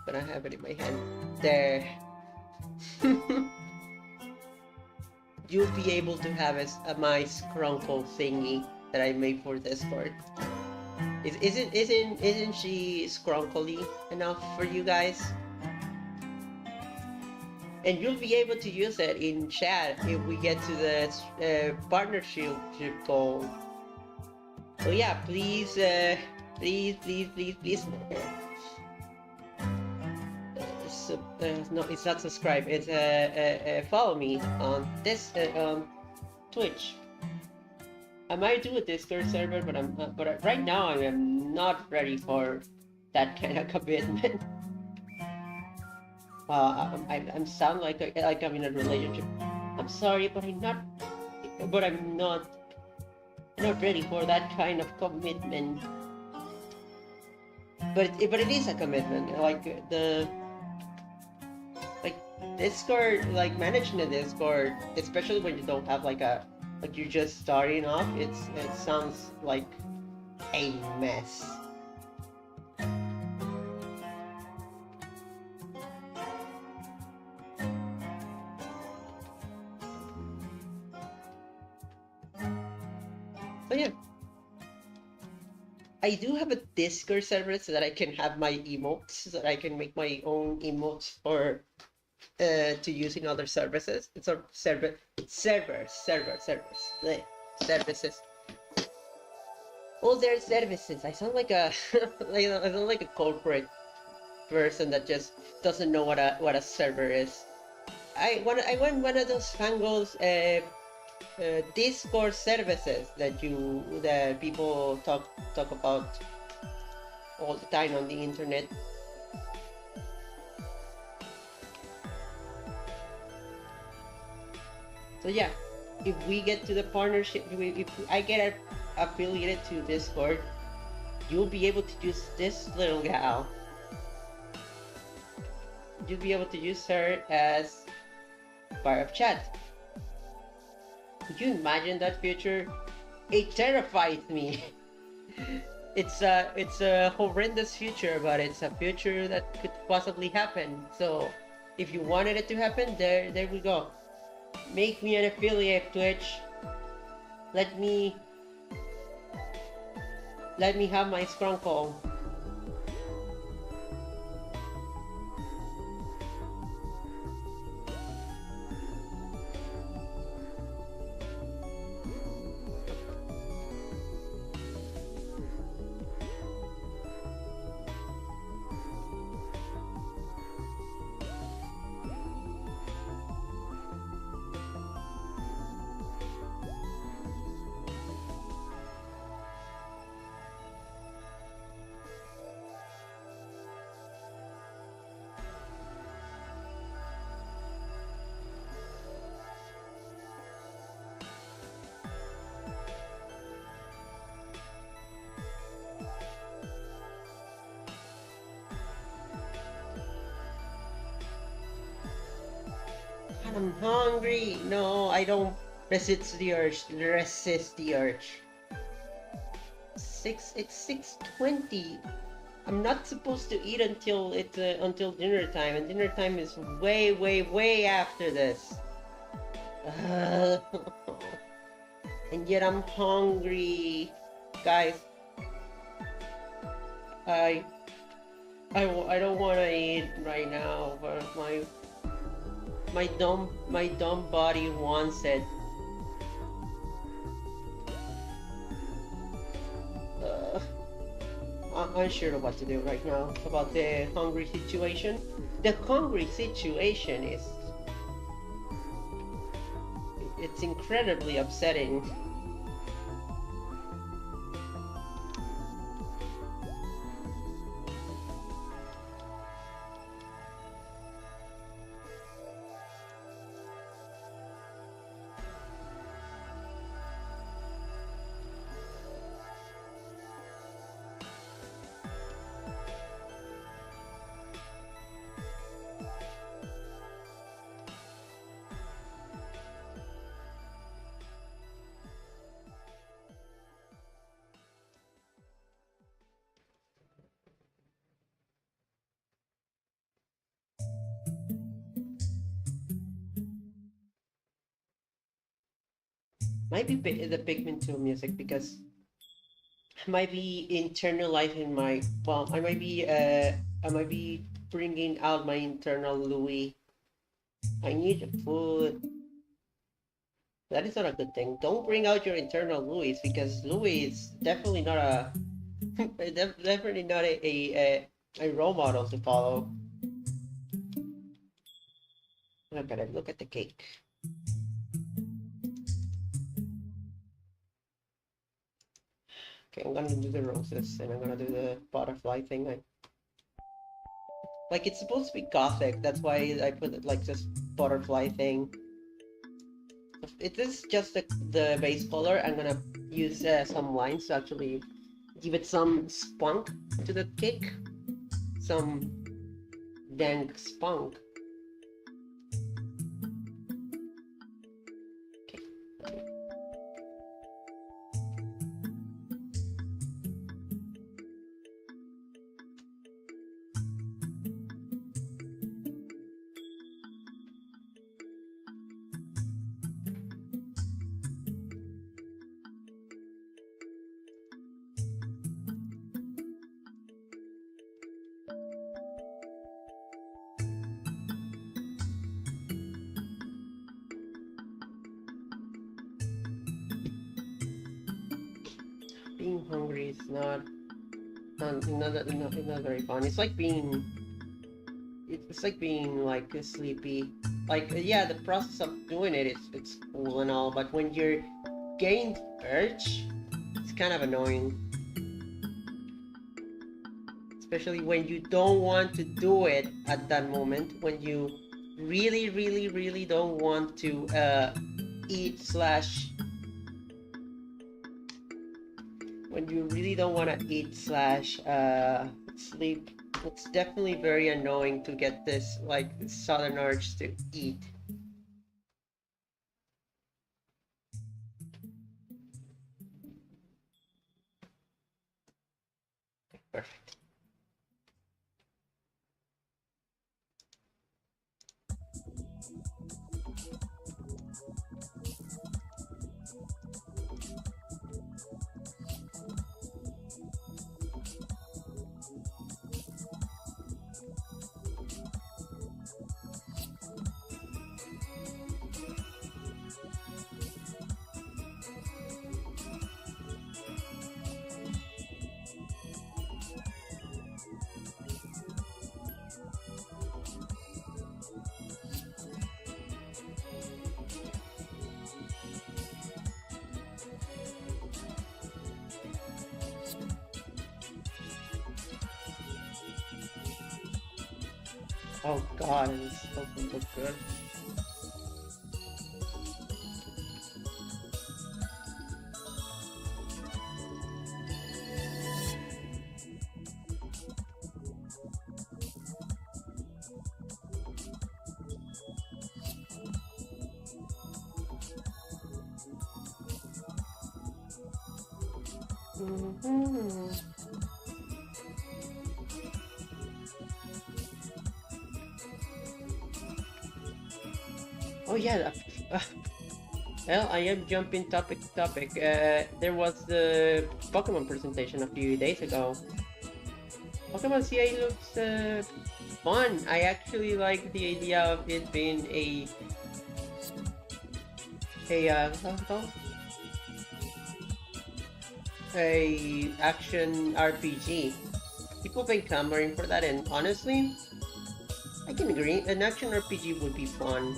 But I have it in my hand. There. You'll be able to have my scrunkle thingy that I made for Discord. Isn't she scrunkly enough for you guys? and you'll be able to use it in chat if we get to the partnership goal. So yeah, please, please. No, it's not subscribe. It's follow me on this on Twitch. I might do a Discord server, but right now I am not ready for that kind of commitment. I'm sound like I'm in a relationship. I'm sorry, but I'm not ready for that kind of commitment. But it is a commitment. Like Discord, like managing a Discord, especially when you don't have like you're just starting off. It sounds like a mess. So yeah, I do have a Discord server so that I can have my emotes, so that I can make my own emotes for to use in other services. It's a servers. Bleh, services. Oh, there's services. I sound like a I sound like a corporate person that just doesn't know what a server is. I want one of those fangos Discord services that people talk about all the time on the internet. So yeah, if we get to the partnership, if I get affiliated to Discord, you'll be able to use this little gal. You'll be able to use her as part of chat. Could you imagine that future? It terrifies me. It's a horrendous future, but it's a future that could possibly happen. So if you wanted it to happen, there we go. Make me an affiliate, Twitch. Let me have my scrunkle. I'm hungry. No, I don't resist the urge. Resist the urge. It's 6:20. I'm not supposed to eat until dinner time, and dinner time is way after this. And yet I'm hungry, guys. I don't want to eat right now, but my dumb body wants it. I'm unsure of what to do right now about the hungry situation. The hungry situation it's incredibly upsetting. Might be the Pigment 2 music because I might be internalizing I might be bringing out my internal Louis. I need food. That is not a good thing. Don't bring out your internal Louis, because Louis is definitely not a definitely not a role model to follow. Look at it. Look at the cake. Okay, I'm gonna do the roses, and I'm gonna do the butterfly thing. Like, it's supposed to be gothic. That's why I put it like just butterfly thing. It is just the base color. I'm gonna use some lines to actually give it some spunk to the cake. Some dank spunk. Okay. Being hungry is not very fun. It's like being like sleepy. Like, yeah, the process of doing it's cool and all, but when you're getting urge, it's kind of annoying. Especially when you don't want to do it at that moment, when you really, really, really don't want to eat slash when you really don't want to eat slash sleep. It's definitely very annoying to get this like sudden urge to eat. Perfect. Oh god, this doesn't look good. Mm-hmm. Oh yeah, well, I am jumping topic to topic. There was the Pokemon presentation a few days ago. Pokemon CA looks fun. I actually like the idea of it being a action RPG. People been clamoring for that, and honestly, I can agree. An action RPG would be fun.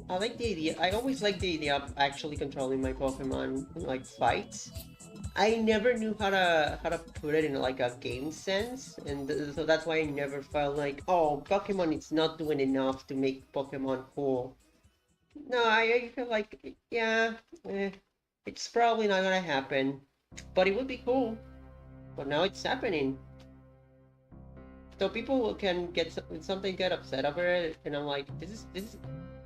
I like the idea. I always like the idea of actually controlling my Pokemon in like fights. I never knew how to put it in like a game sense, and so that's why I never felt like, oh, Pokemon is not doing enough to make Pokemon cool. No, I feel like, yeah, it's probably not gonna happen, but it would be cool. But now it's happening. So people can get upset over it, and I'm like, this is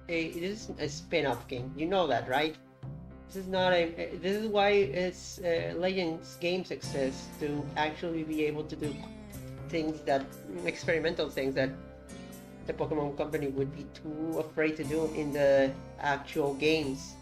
a spin-off game. You know that, right? This is not a. This is why it's Legends games exist, to actually be able to do things that experimental things that the Pokemon Company would be too afraid to do in the actual games.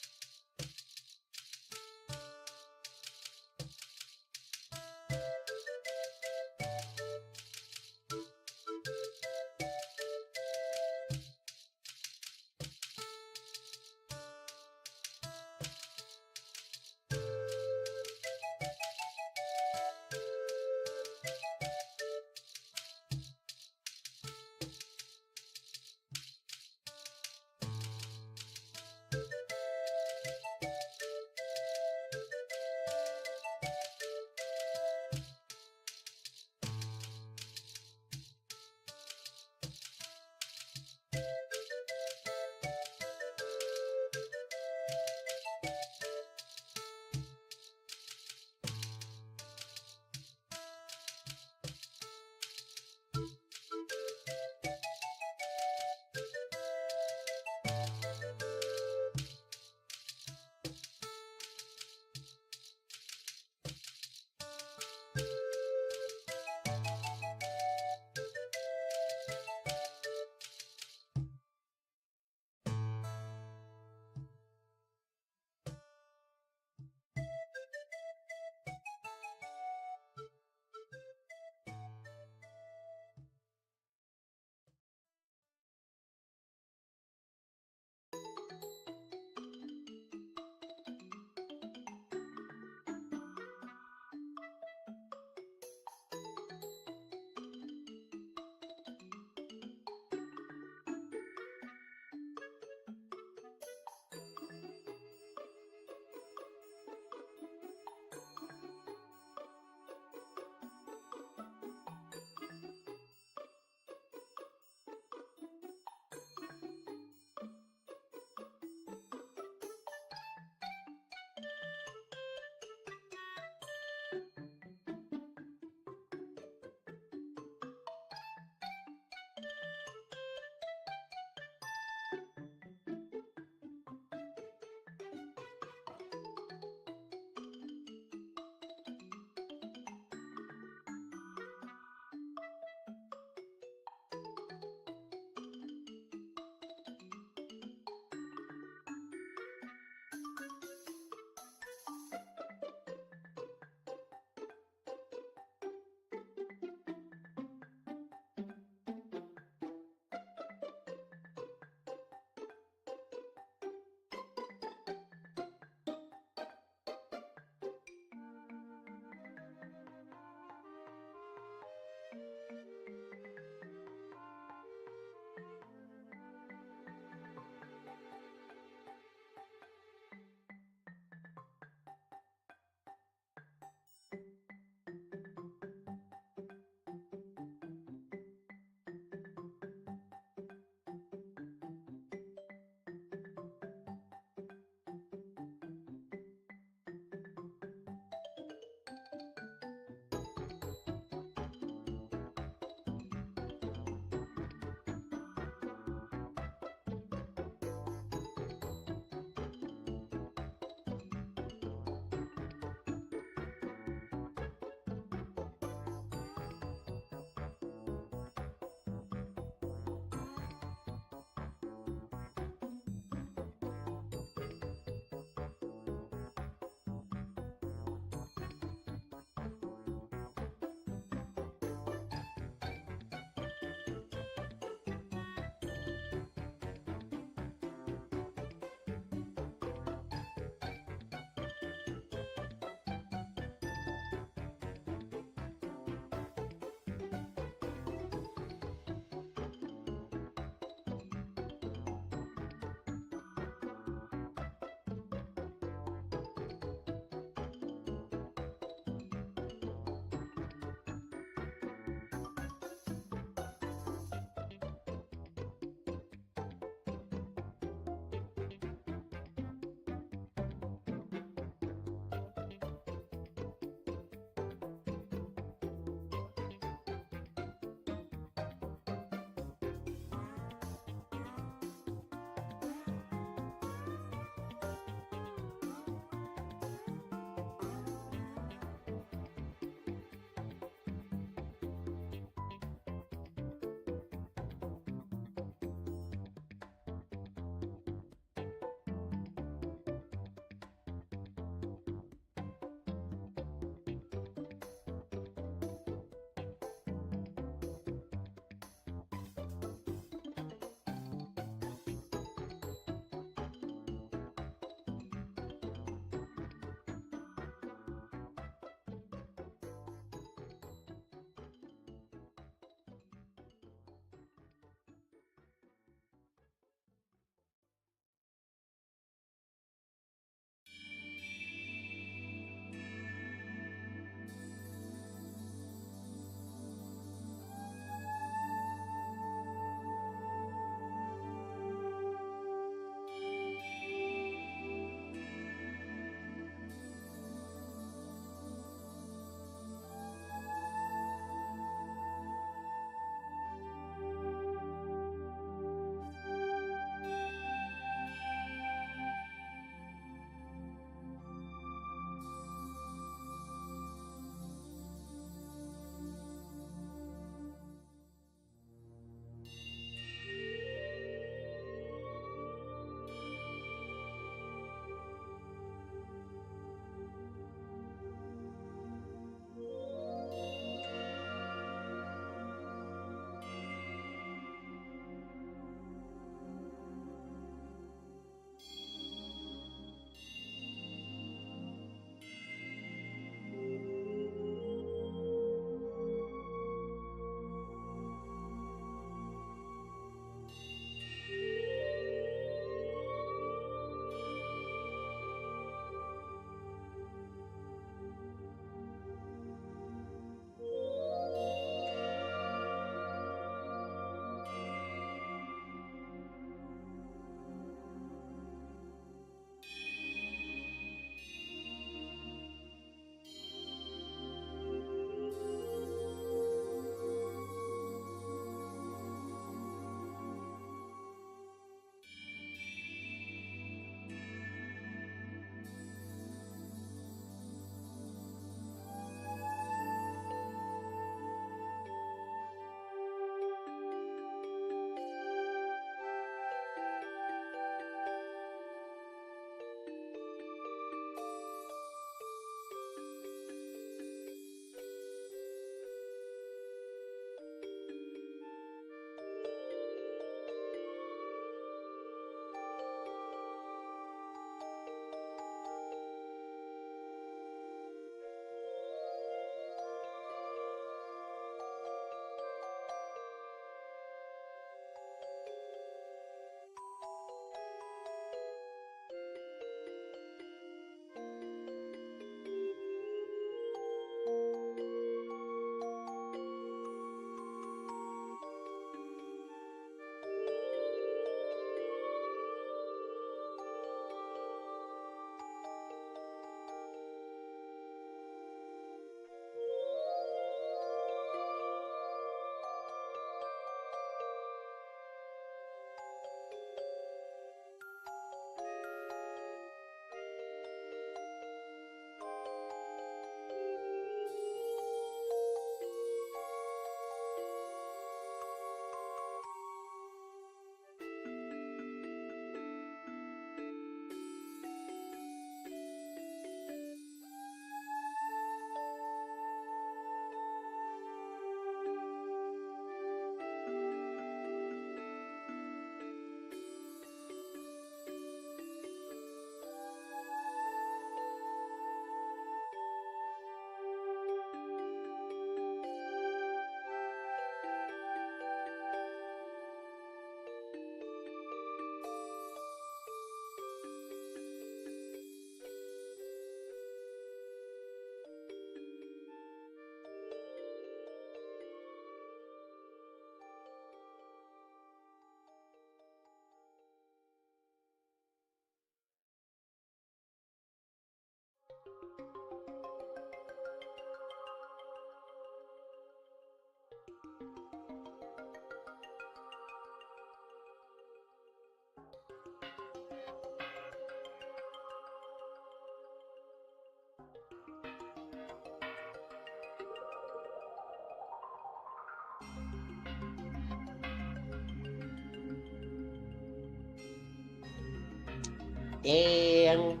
And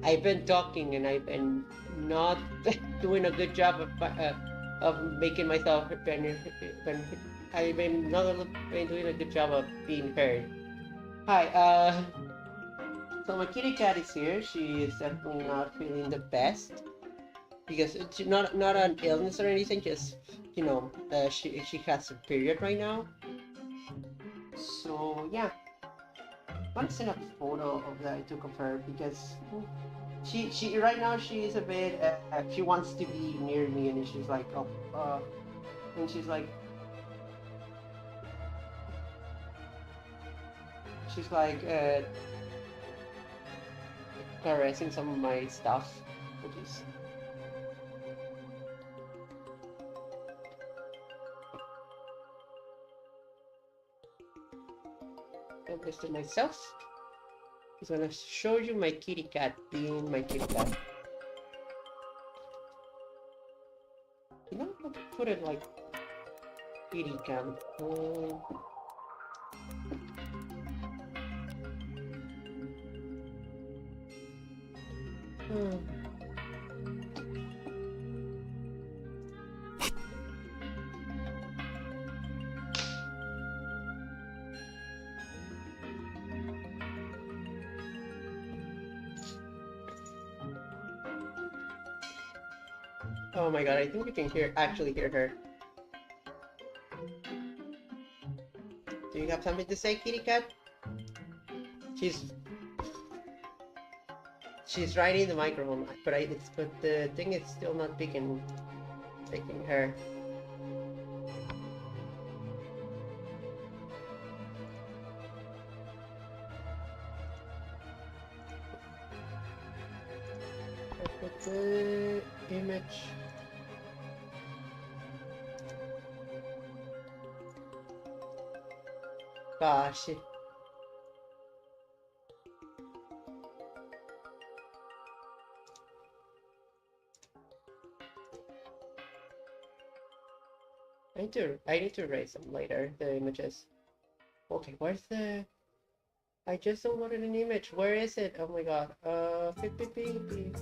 I've been talking and I've been not doing a good job of making myself I've been not been doing a good job of being heard. Hi, so my kitty cat is here. She is definitely not feeling the best because it's not an illness or anything. Just she has a period right now. So yeah, I want to send a photo of that I took of her because she right now she is a bit she wants to be near me and she's like and she's like caressing some of my stuff, which is this to myself. I'm gonna show you my kitty cat being my kitty cat. You know, I'll put it like kitty cam. Hmm. Oh my god, I think you can actually hear her. Do you have something to say, kitty cat? She's she's right in the microphone, but the thing is still not picking her. I put the image. Gosh. I need to erase them later, the images. Okay, where's the... I just downloaded an image. Where is it? Oh my god. Beep, beep, beep, beep.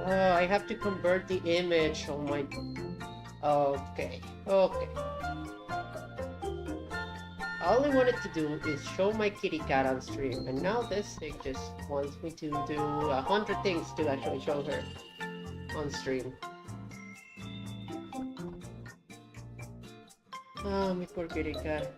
I have to convert the image on my... Okay. All I wanted to do is show my kitty cat on stream, and now this thing just wants me to do 100 things to actually show her on stream. Oh, my poor kitty cat.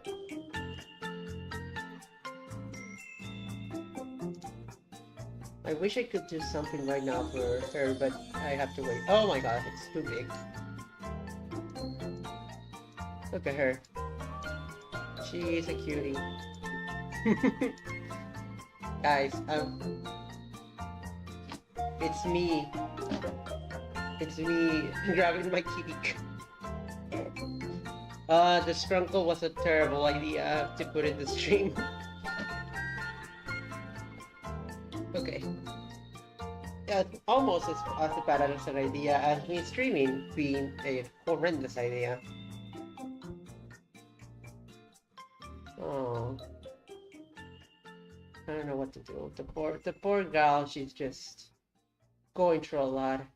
I wish I could do something right now for her, but I have to wait. Oh my god, it's too big. Look at her. She is a cutie. Guys, it's me. It's me grabbing my kitty cat. The scrunkle was a terrible idea to put in the stream. Okay. Yeah, almost as bad as an idea as me streaming being a horrendous idea. Oh. I don't know what to do. The poor girl, she's just going through a lot.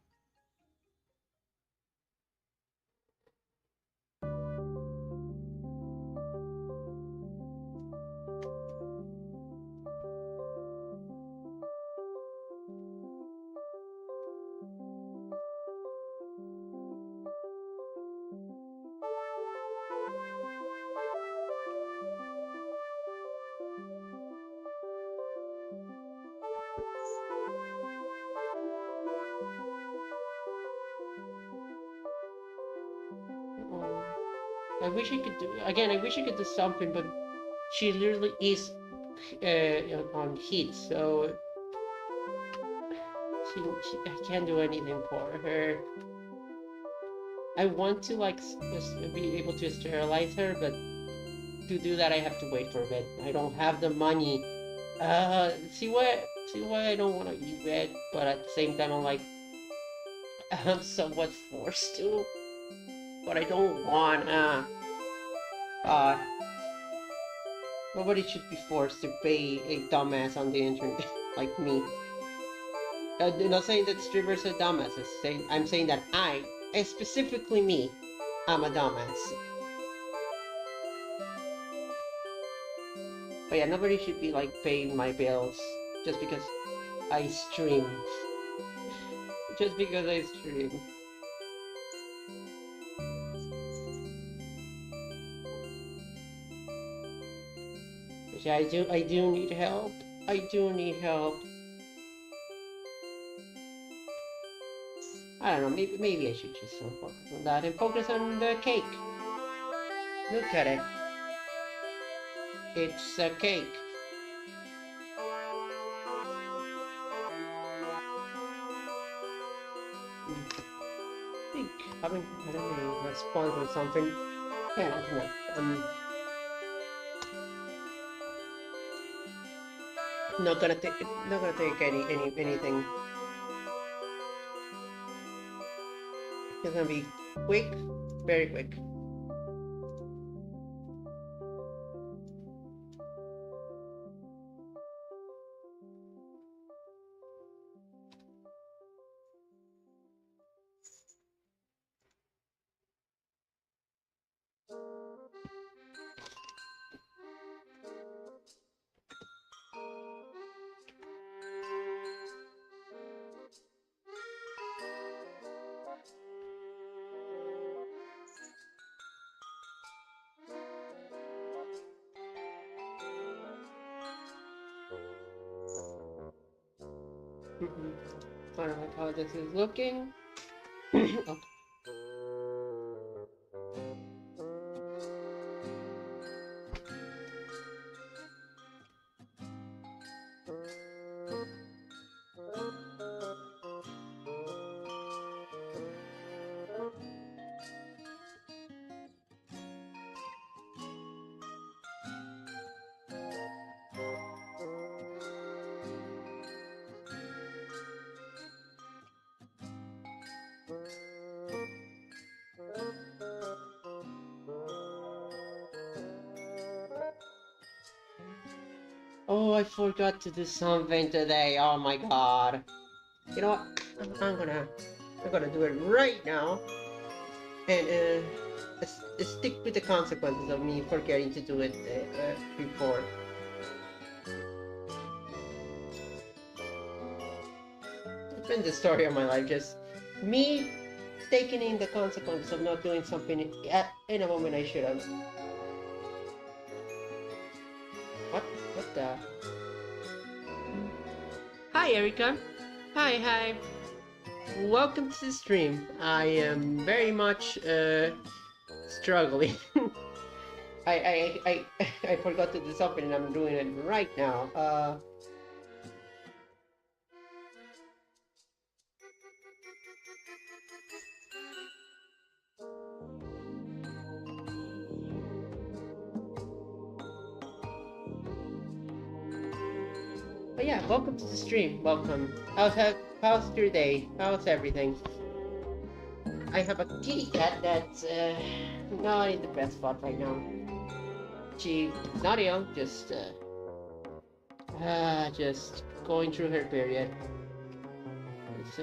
I wish I could do again. I wish I could do something, but she literally is on heat, so I can't do anything for her. I want to like be able to sterilize her, but to do that I have to wait for a bit. I don't have the money. See why I don't want to eat red, but at the same time I'm like I'm somewhat forced to, but I don't wanna. Uh, Nobody should be forced to pay a dumbass on the internet like me. I'm not saying that streamers are dumbasses. I'm saying that I, and specifically me, I'm a dumbass. But yeah, nobody should be like paying my bills just because I stream. Just because I stream. But yeah, I do need help. I do need help. I don't know, maybe I should just focus on that and focus on the cake. Look at it. It's a cake. I think having, I don't know, response or something. Yeah, no. Not gonna take anything. It's gonna be quick, very quick. I don't like how this is looking. Oh. Oh, I forgot to do something today. Oh my god. You know what? I'm gonna do it right now, and stick with the consequences of me forgetting to do it before. It's been the story of my life, just me taking in the consequences of not doing something in a moment I should have. What the? Hi, Erica. Hi. Welcome to the stream. I am very much struggling. I forgot to do something and I'm doing it right now. But yeah, welcome to the stream. Welcome. How's your day? How's everything? I have a kitty cat that's not in the best spot right now. She's not ill, just going through her period. It's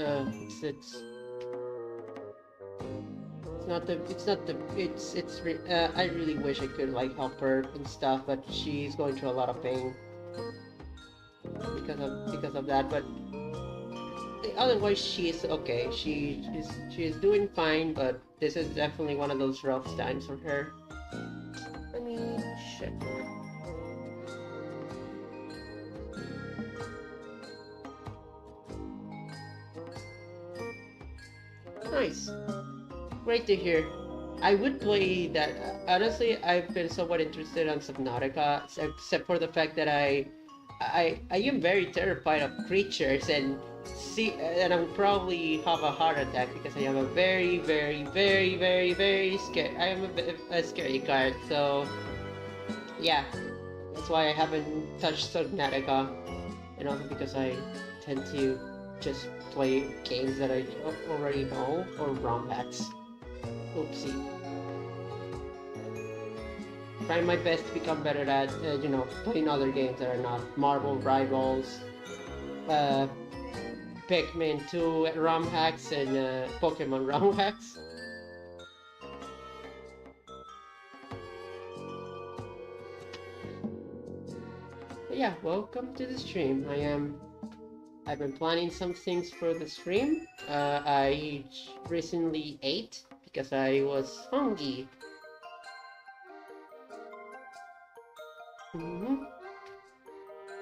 I really wish I could like help her and stuff, but she's going through a lot of pain because of that. But otherwise, she's okay. She's doing fine, but this is definitely one of those rough times for her. I mean, shit. Nice. Great to hear. I would play that. Honestly, I've been somewhat interested on Subnautica, except for the fact that I am very terrified of creatures and I would probably have a heart attack because I am a very, very, very, very, very scared. I am a bit of a scary guard, so yeah, that's why I haven't touched Subnautica, and also because I tend to just play games that I already know or ROM hacks. Oopsie. Trying my best to become better at, playing other games that are not Marvel Rivals, uh, Pikmin 2 ROM hacks, and Pokemon ROM hacks. But yeah, welcome to the stream. I've been planning some things for the stream. I recently ate because I was hungry.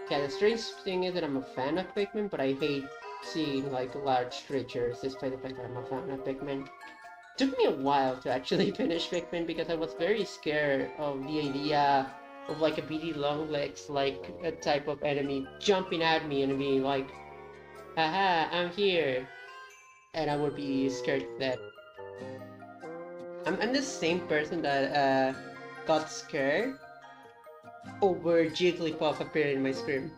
Yeah, the strange thing is that I'm a fan of Pikmin, but I hate seeing like large creatures, despite the fact that I'm a fan of Pikmin. Took me a while to actually finish Pikmin because I was very scared of the idea of like a beady long legs like a type of enemy jumping at me and being like, haha, I'm here. And I would be scared to death. I'm the same person that got scared over Jigglypuff appearing in my screen.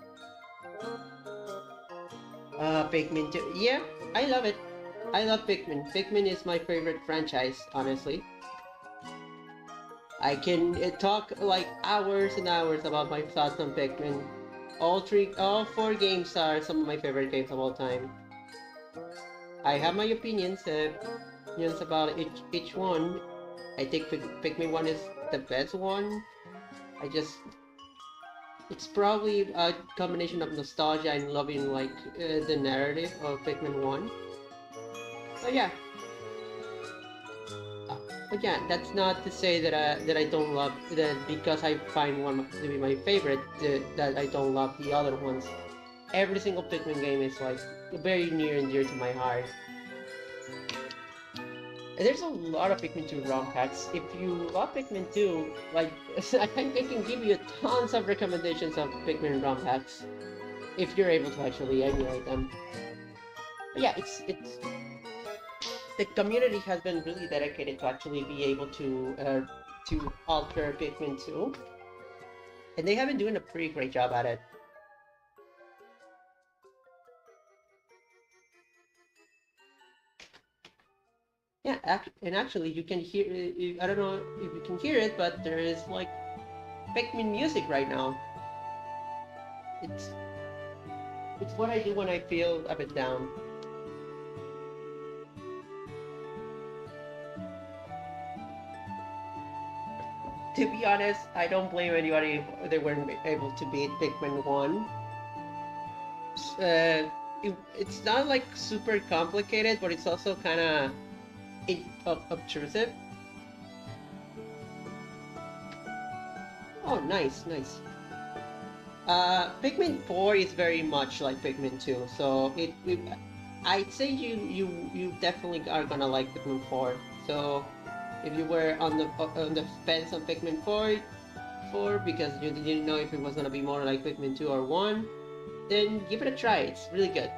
Pikmin 2. Yeah, I love it. I love Pikmin. Pikmin is my favorite franchise, honestly. I can talk like hours and hours about my thoughts on Pikmin. All four games are some of my favorite games of all time. I have my opinions about each one. I think Pikmin 1 is the best one. It's probably a combination of nostalgia and loving like the narrative of Pikmin 1. But yeah, but yeah, that's not to say that I don't love that because I find one to be my favorite that I don't love the other ones. Every single Pikmin game is like very near and dear to my heart. And there's a lot of Pikmin 2 ROM hacks. If you love Pikmin 2, like I think I can give you tons of recommendations of Pikmin ROM hacks if you're able to actually emulate them. But yeah, it's the community has been really dedicated to actually be able to alter Pikmin 2, and they have been doing a pretty great job at it. Yeah, and actually you can hear, I don't know if you can hear it, but there is like Pikmin music right now. It's it's what I do when I feel a bit down. To be honest, I don't blame anybody if they weren't able to beat Pikmin 1. It's not like super complicated, but it's also kind of obtrusive. Oh, nice, nice. Pikmin 4 is very much like Pikmin 2, so I'd say you definitely are gonna like Pikmin 4. So if you were on the fence on Pikmin 4 because you didn't know if it was gonna be more like Pikmin 2 or 1, then give it a try. It's really good.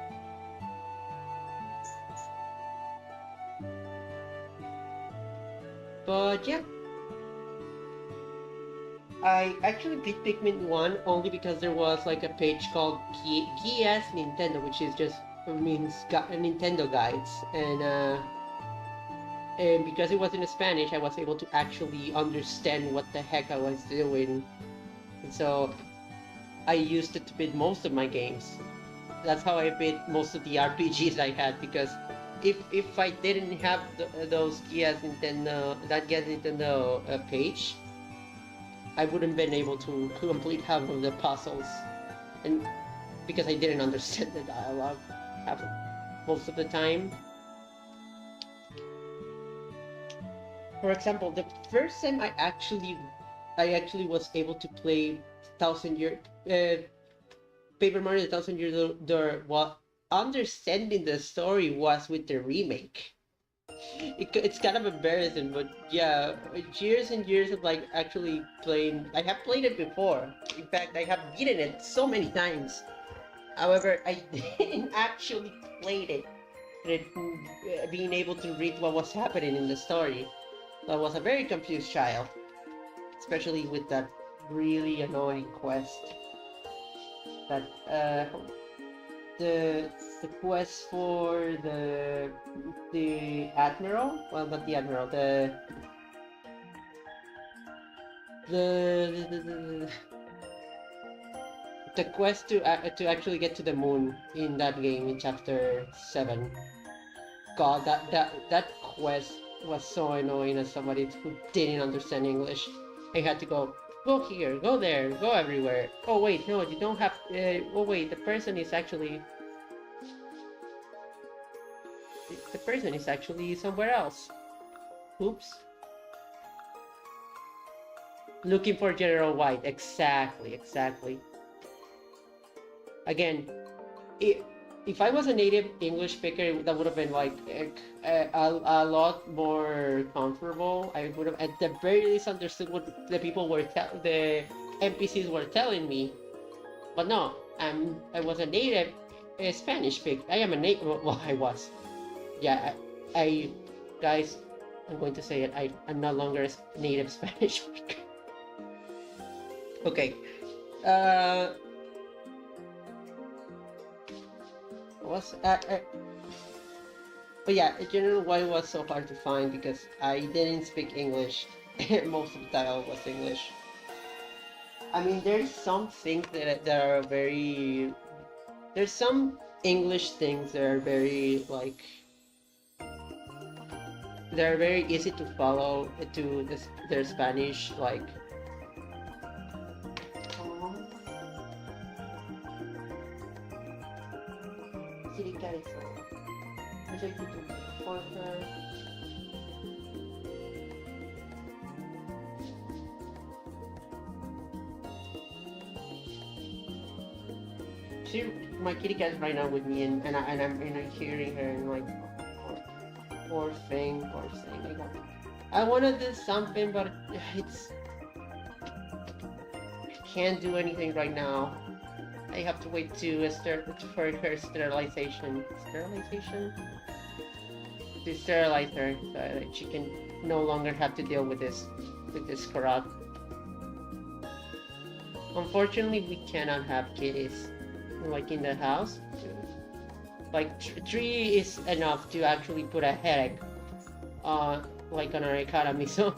But yeah, I actually beat Pikmin 1 only because there was like a page called Guías Nintendo, which is just means Nintendo guides, and because it was in Spanish, I was able to actually understand what the heck I was doing, and so I used it to beat most of my games. That's how I beat most of the RPGs I had, because if I didn't have those Guías Nintendo page, I wouldn't been able to complete half of the puzzles, and because I didn't understand the dialogue half most of the time. For example, the first time I actually was able to play Thousand Year Paper Mario: The Thousand Year Door while understanding the story was with the remake. It's kind of embarrassing, but yeah, years and years of like actually playing. I have played it before. In fact, I have beaten it so many times. However, I didn't actually play it. Being able to read what was happening in the story. So I was a very confused child, especially with that really annoying quest. That the quest for the admiral. Well, not the admiral. The the quest to actually get to the moon in that game in chapter 7. God, that quest was so annoying as somebody who didn't understand English. I had to go here, go there, go everywhere. Oh wait, no, you don't have. Oh wait, the person is actually somewhere else. Oops. Looking for General White. Exactly, exactly. Again, if I was a native English speaker, that would have been like a lot more comfortable. I would have at the very least understood what the people the NPCs were telling me. But no, I was a native Spanish speaker. I am a native. Well, I was. Yeah, I guys, I'm going to say it. I'm no longer a native Spanish speaker. Okay. Uh, was But yeah, in general, why it was so hard to find because I didn't speak English. Most of the dialogue was English. I mean, there's some things that are very. There's some English things that are very like. They're very easy to follow to their Spanish like. She, my kitty cat's right now with me, I'm hearing her and like, poor thing, poor thing. I want to do something, but I can't do anything right now. I have to wait for her sterilization. Sterilization? To sterilize her so that she can no longer have to deal with this corrupt. Unfortunately, we cannot have kitties like in the house. Like 3 is enough to actually put a headache like on our economy. So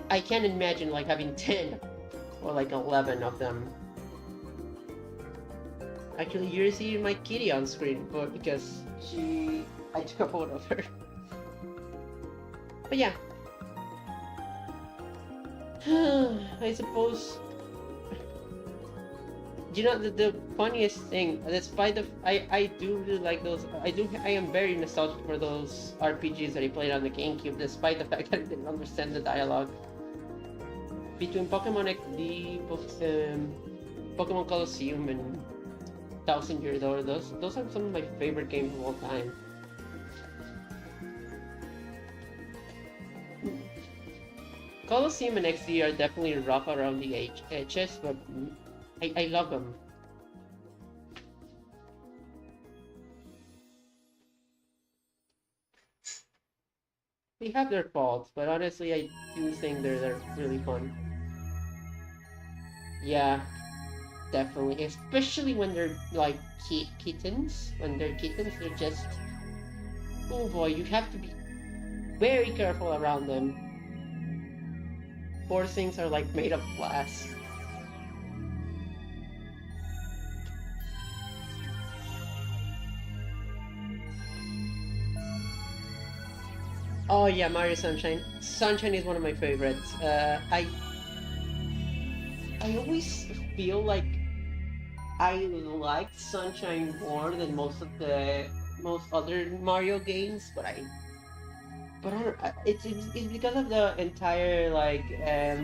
I can't imagine like having 10 or like 11 of them. Actually, you're seeing my kitty on screen, but because I took a photo of her. But yeah, I suppose. You know the funniest thing, despite I do really like those. I am very nostalgic for those RPGs that I played on the GameCube, despite the fact that I didn't understand the dialogue. Between Pokemon XD, Pokemon Colosseum, and Thousand Year Door, those are some of my favorite games of all time. Colosseum and XD are definitely rough around the edges, but I love them. They have their faults, but honestly, I do think they're really fun. Yeah, definitely. Especially when they're like kittens. When they're kittens, they're just. Oh boy, you have to be very careful around them. Poor things are like made of glass. Oh yeah, Mario Sunshine. Sunshine is one of my favorites. I always feel like I liked Sunshine more than most other Mario games, but I don't. It's because of the entire like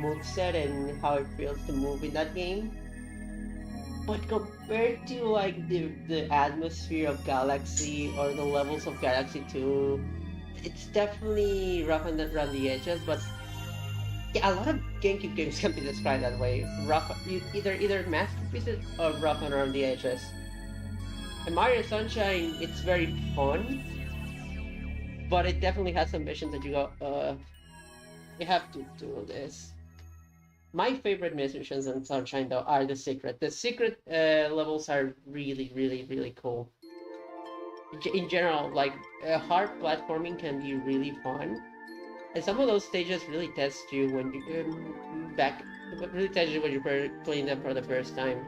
moveset and how it feels to move in that game. But compared to like the atmosphere of Galaxy or the levels of Galaxy 2, it's definitely rough around the edges, but yeah, a lot of GameCube games can be described that way. Rough, either masterpieces or rough around the edges. And Mario Sunshine, it's very fun, but it definitely has some missions that you go, you have to do this. My favorite missions in Sunshine, though, are the secret. The secret levels are really, really, really cool. In general, like, hard platforming can be really fun. And some of those stages really test you when you, really test you when you're playing them for the first time.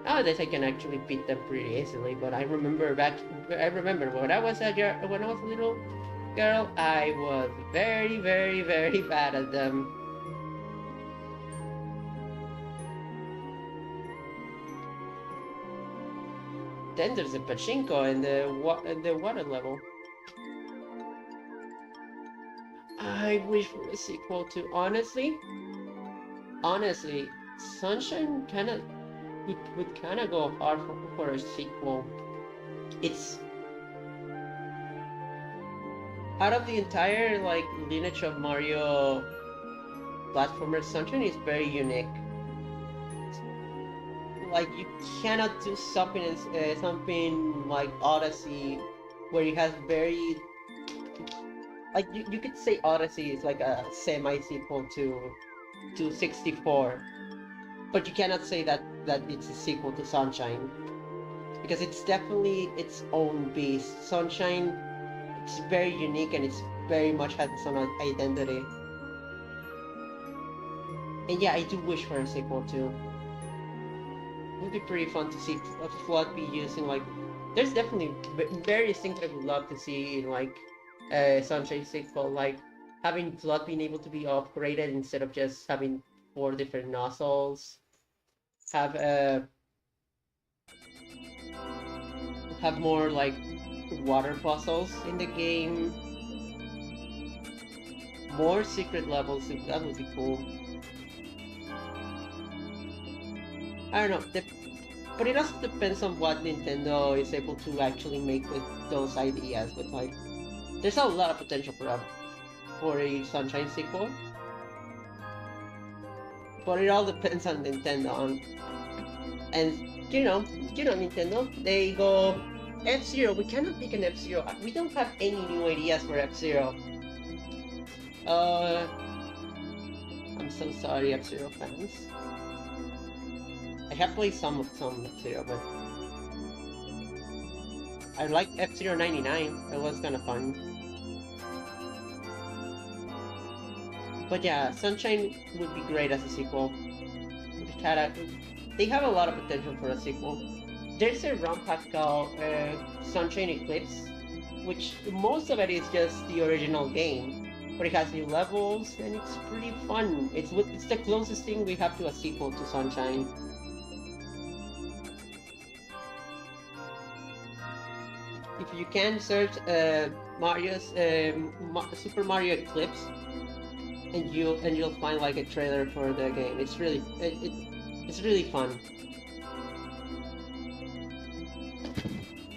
Nowadays, I can actually beat them pretty easily, but I remember when I was when I was a little girl, I was very, very, very bad at them. Then there's the pachinko and the water level. I wish for a sequel to honestly, Sunshine kind of would kind of go hard for a sequel. It's out of the entire like lineage of Mario platformer, Sunshine is very unique. Like you cannot do something like Odyssey, where you have very like you could say Odyssey is like a semi sequel to 64, but you cannot say that it's a sequel to Sunshine because it's definitely its own beast. Sunshine, it's very unique and it's very much has its own identity. And yeah, I do wish for a sequel too. It would be pretty fun to see a Flood be using like. There's definitely various things I would love to see in like Sunshine sequel, like having Flood being able to be upgraded instead of just having 4 different nozzles. Have have more like water puzzles in the game. More secret levels. That would be cool. I don't know. But it also depends on what Nintendo is able to actually make with those ideas. But like, there's a lot of potential for a Sunshine sequel. But it all depends on Nintendo. And Nintendo, they go F-Zero. We cannot make an F-Zero. We don't have any new ideas for F-Zero. I'm so sorry, F-Zero fans. I have played some F-Zero, but I like F-Zero 99. It was kind of fun. But yeah, Sunshine would be great as a sequel. They have a lot of potential for a sequel. There's a ROM pack called Sunshine Eclipse, which most of it is just the original game, but it has new levels and it's pretty fun. It's the closest thing we have to a sequel to Sunshine. If you can search Super Mario Eclipse, and you'll find like a trailer for the game. It's really it's really fun.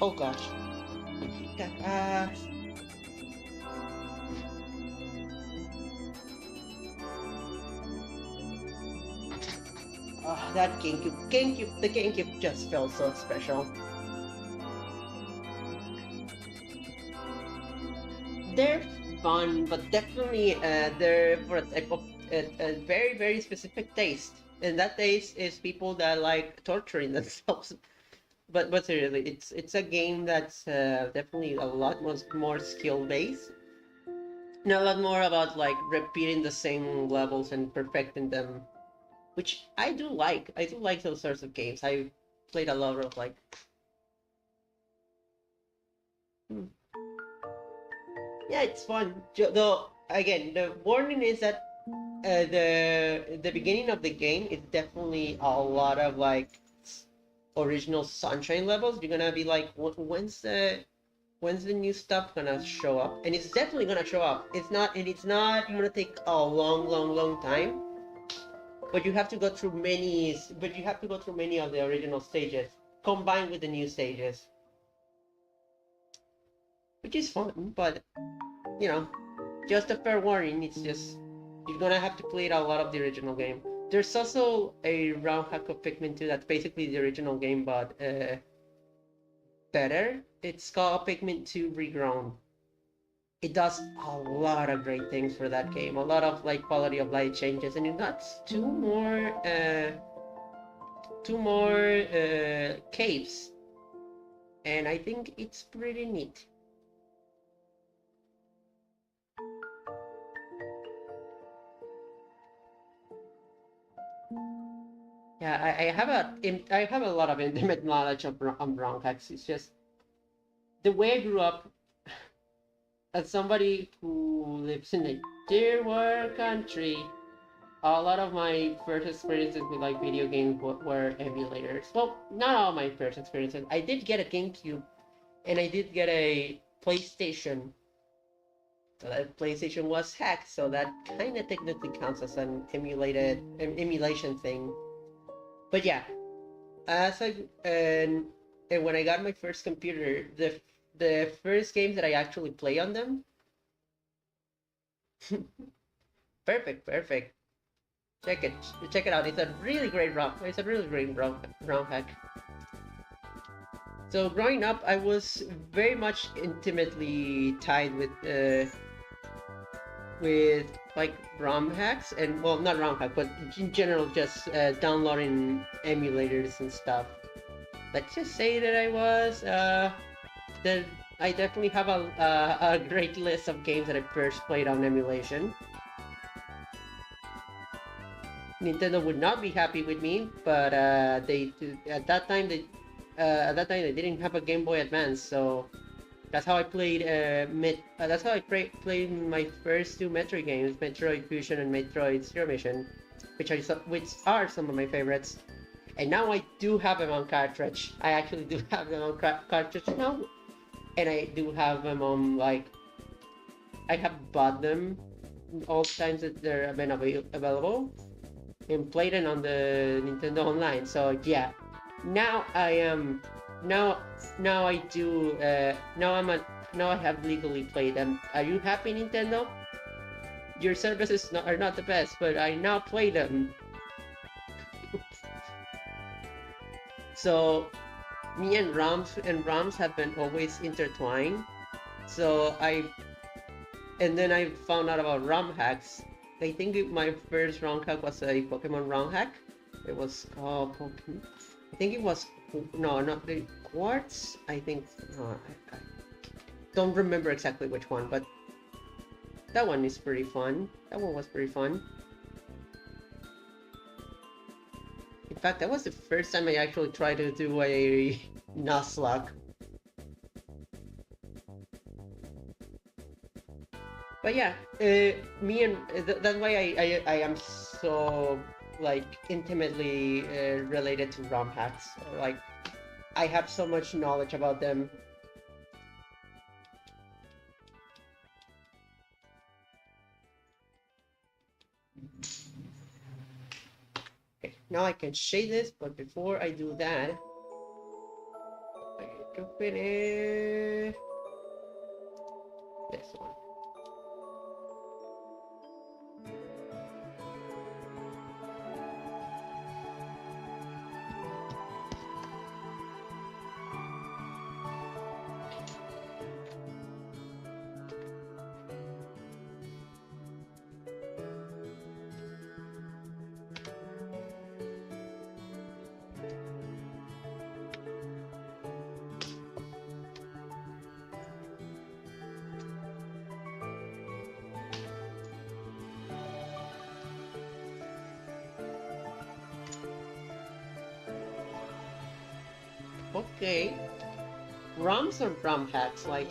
Oh gosh. That the GameCube just felt so special. They're fun, but definitely they're for a type of a very, very specific taste. And that taste is people that like torturing themselves. But seriously, it's a game that's definitely a lot more skill based, and a lot more about like repeating the same levels and perfecting them, which I do like. I do like those sorts of games. I played a lot of like. Yeah, it's fun. Though again, the warning is that the beginning of the game is definitely a lot of like original Sunshine levels. You're gonna be like, when's the new stuff gonna show up? And it's definitely gonna show up. It's not gonna take a long, long, long time. But you have to go through many. But you have to go through many of the original stages combined with the new stages, which is fun. But you know, just a fair warning. It's just you're gonna have to play a lot of the original game. There's also a round hack of Pikmin 2 that's basically the original game, but better. It's called Pikmin 2 Regrown. It does a lot of great things for that game. A lot of like quality of life changes, and it got two more caves, and I think it's pretty neat. Yeah, I have a lot of intimate knowledge of brown hacks. It's just the way I grew up as somebody who lives in a third world country. A lot of my first experiences with like video games were emulators. Well, not all my first experiences. I did get a GameCube, and I did get a PlayStation. So that PlayStation was hacked, so that kind of technically counts as an emulation thing. But yeah, as I and when I got my first computer, the first games that I actually play on them, perfect. Check it out. It's a really great ROM hack. So growing up, I was very much intimately tied with like ROM hacks, and well, not ROM hack, but in general, just downloading emulators and stuff. Let's just say that that I definitely have a great list of games that I first played on emulation. Nintendo would not be happy with me, but at that time they didn't have a Game Boy Advance, so that's how I played. That's how I played my first two Metroid games, Metroid Fusion and Metroid Zero Mission, which are some of my favorites. And now I do have them on cartridge. I actually do have them on cartridge now, and I do have them on like I have bought them all the times that they're been available, and played it on the Nintendo Online. So yeah, now I am now I do now I have legally played them. Are you happy, Nintendo? Your services are not the best, but I now play them. So me and ROMs have been always intertwined. So then I found out about ROM hacks. I think my first ROM hack was a Pokemon ROM hack. It was called Pokemon. I think it was no, not the Quartz. I think I don't remember exactly which one, but that one is pretty fun. That one was pretty fun. In fact, that was the first time I actually tried to do a Nuzlocke. But yeah, me and that's why I am so like intimately related to ROM hacks. Like, I have so much knowledge about them. Okay, now I can shade this, but before I do that, I need to finish this one. Okay, ROMs are ROM hacks. Like,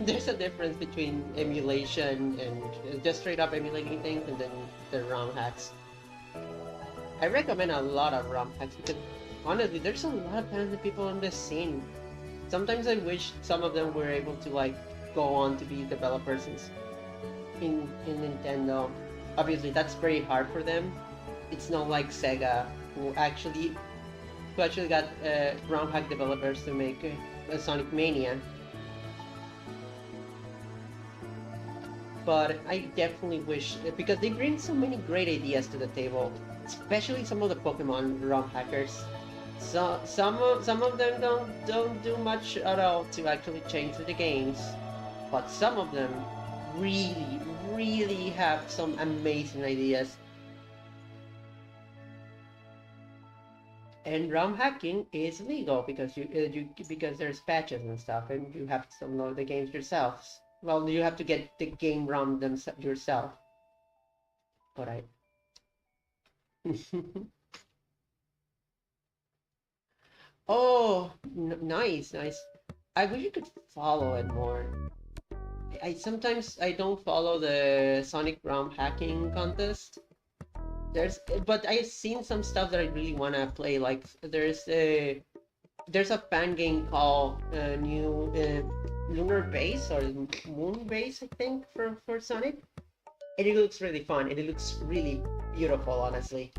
there's a difference between emulation and just straight up emulating things, and then the ROM hacks. I recommend a lot of ROM hacks because honestly, there's a lot of talented people on this scene. Sometimes I wish some of them were able to like go on to be developers in Nintendo. Obviously, that's very hard for them. It's not like Sega, who actually got ROM hack developers to make Sonic Mania. but I definitely wish, because they bring so many great ideas to the table, especially some of the Pokemon ROM hackers. So some of them don't do much at all to actually change the games, but some of them really really have some amazing ideas. And ROM hacking is legal because you because there's patches and stuff, and you have to download the games yourselves. Well, you have to get the game ROM yourself. But I. Oh, nice, nice. I wish you could follow it more. I don't follow the Sonic ROM hacking contest. But I've seen some stuff that I really wanna play. Like there's a fan game called New Lunar Base or Moon Base, I think, for Sonic, and it looks really fun and it looks really beautiful, honestly.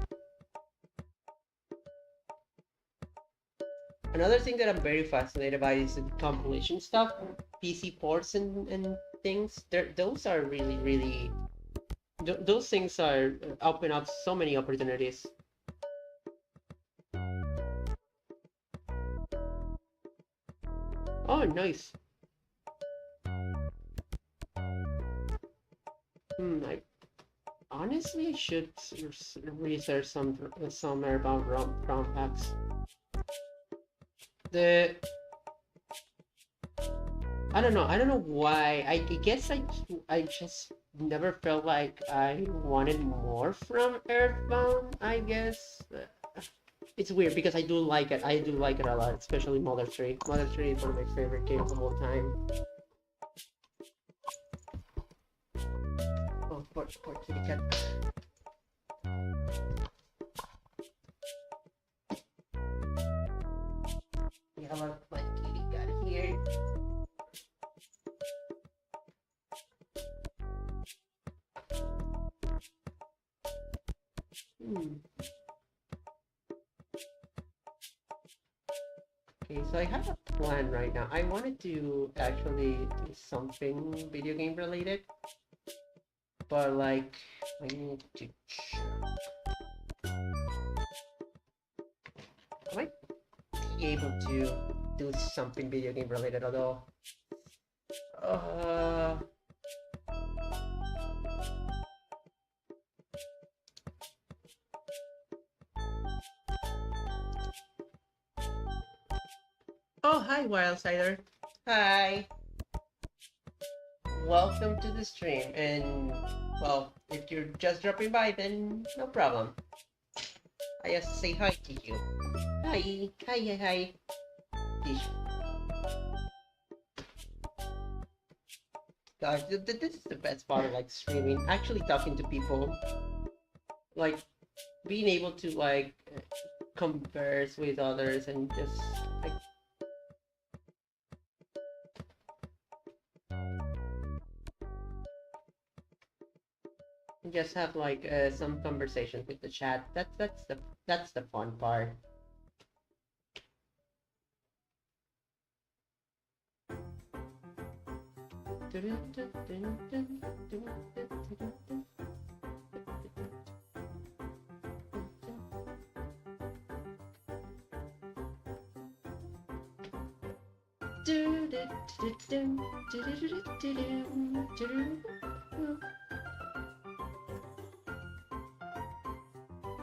Another thing that I'm very fascinated by is the compilation stuff, PC ports and things. Those are really really those things are open up so many opportunities. Oh, nice. I honestly should research somewhere about ROM hacks. The I don't know. I don't know why. I guess I just never felt like I wanted more from Earthbound. I guess it's weird because I do like it. I do like it a lot, especially Mother 3. Mother 3 is one of my favorite games of all time. Oh, poor kitty cat. We have my kitty cat here. Okay, so I have a plan right now. I wanted to actually do something video game related, but like I need to check. I might be able to do something video game related at all. Oh, hi, Wildsider. Hi. Welcome to the stream. And, well, if you're just dropping by, then no problem. I just say hi to you. Hi. Hi, hi, hi. Gosh, this is the best part of, like, streaming. Actually talking to people. Like, being able to, like, converse with others and just, like, just have like some conversations with the chat. That's the fun part.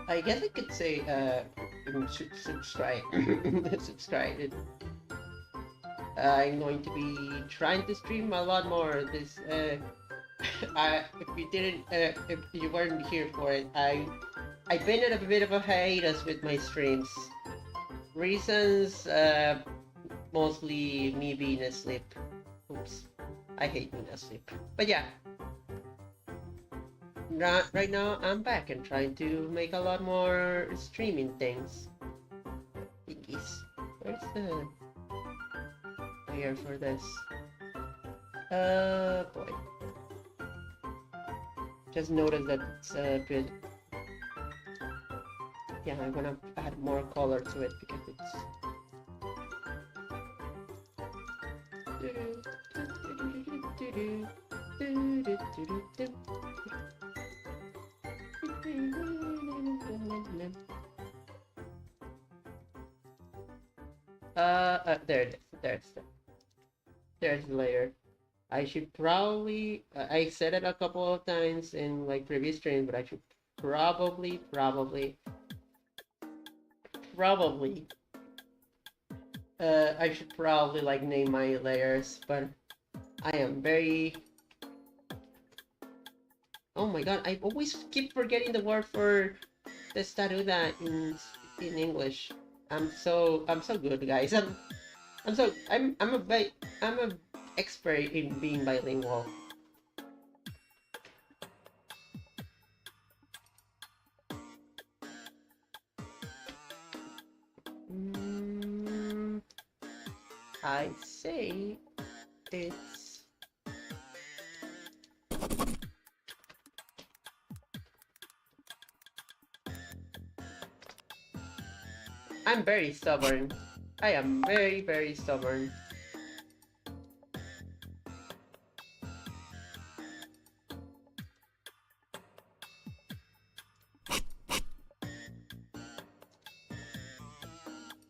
I guess I could say subscribe. Subscribe. I'm going to be trying to stream a lot more this if you weren't here for it, I've been at a bit of a hiatus with my streams. Reasons mostly me being asleep. Oops. I hate being asleep. But yeah. Right now I'm back and trying to make a lot more streaming things. Thingies. Where's the player for this? Boy. Just noticed that it's a bit... Yeah, I'm gonna add more color to it because it's... There it is. There's the layer. I should probably, I said it a couple of times in like previous streams, but I should probably, I should probably like name my layers, but I am very, oh my god, I always keep forgetting the word for testaruda in English. I'm so good, guys. I'm a expert in being bilingual. I say it's I'm very stubborn. I am very stubborn.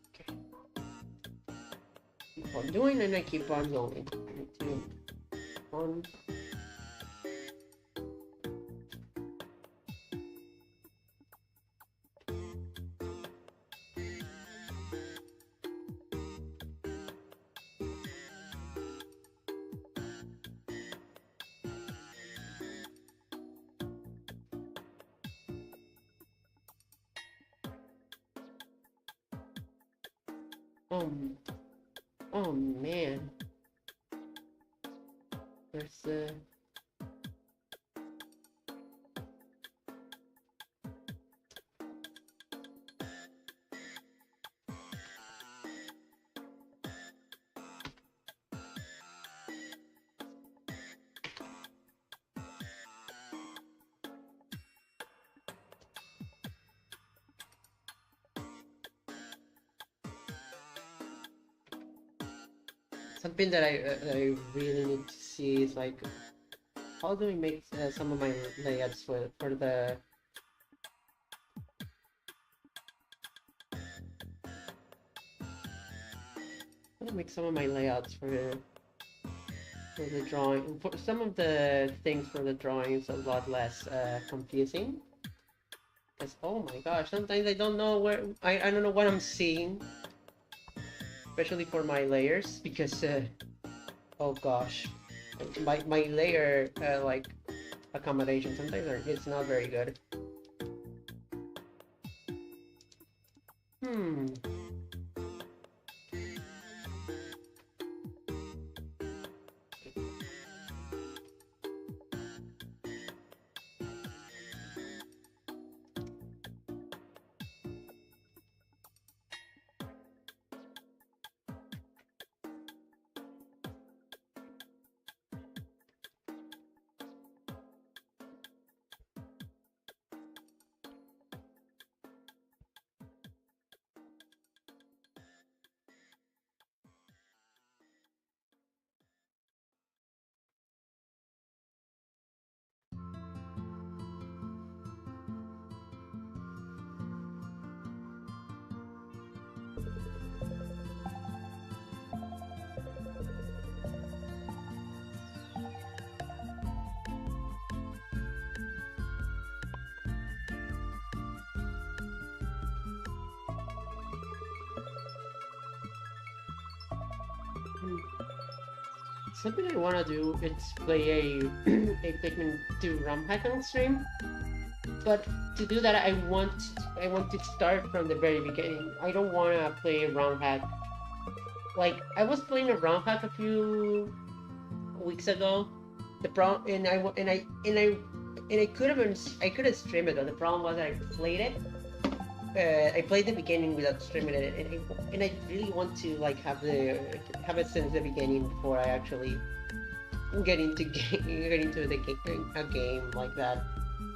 Okay. Keep on doing and I keep on going. On. Oh man. There's something that I really need to see is like, how do I make some of my layouts for the how do I make some of my layouts for the drawing, for some of the things for the drawing is a lot less confusing. Because oh my gosh, sometimes I don't know where I don't know what I'm seeing, especially for my layers, because oh gosh, my layer like accommodation sometimes it's not very good. Something I wanna do is play a Pikmin 2 ROM hack on stream, but to do that I want to start from the very beginning. I don't wanna play a ROM hack. Like I was playing a ROM hack a few weeks ago. The problem and I could have streamed it, but the problem was that I played it. I played the beginning without streaming it, and I really want to like have it since the beginning before I actually get into a game like that.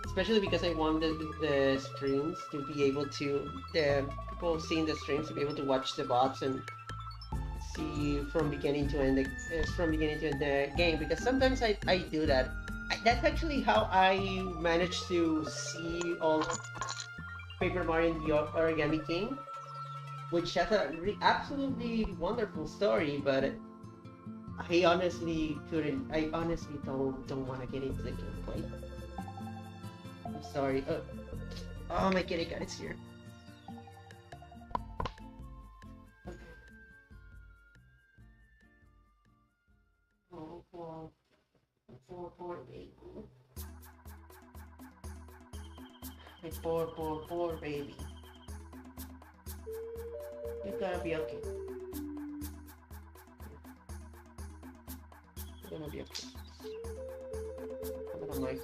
Especially because I want the streams to be able to the people seeing the streams to be able to watch the bots and see from beginning to end the game, because sometimes I do that. That's actually how I managed to see all Paper Mario and the Origami King, which has a absolutely wonderful story, but I honestly couldn't. I honestly don't want to get into the gameplay. I'm sorry. Oh my kitty cat is here. Oh, poor baby. My poor baby. You're gonna be okay. You're gonna be okay. I'm like,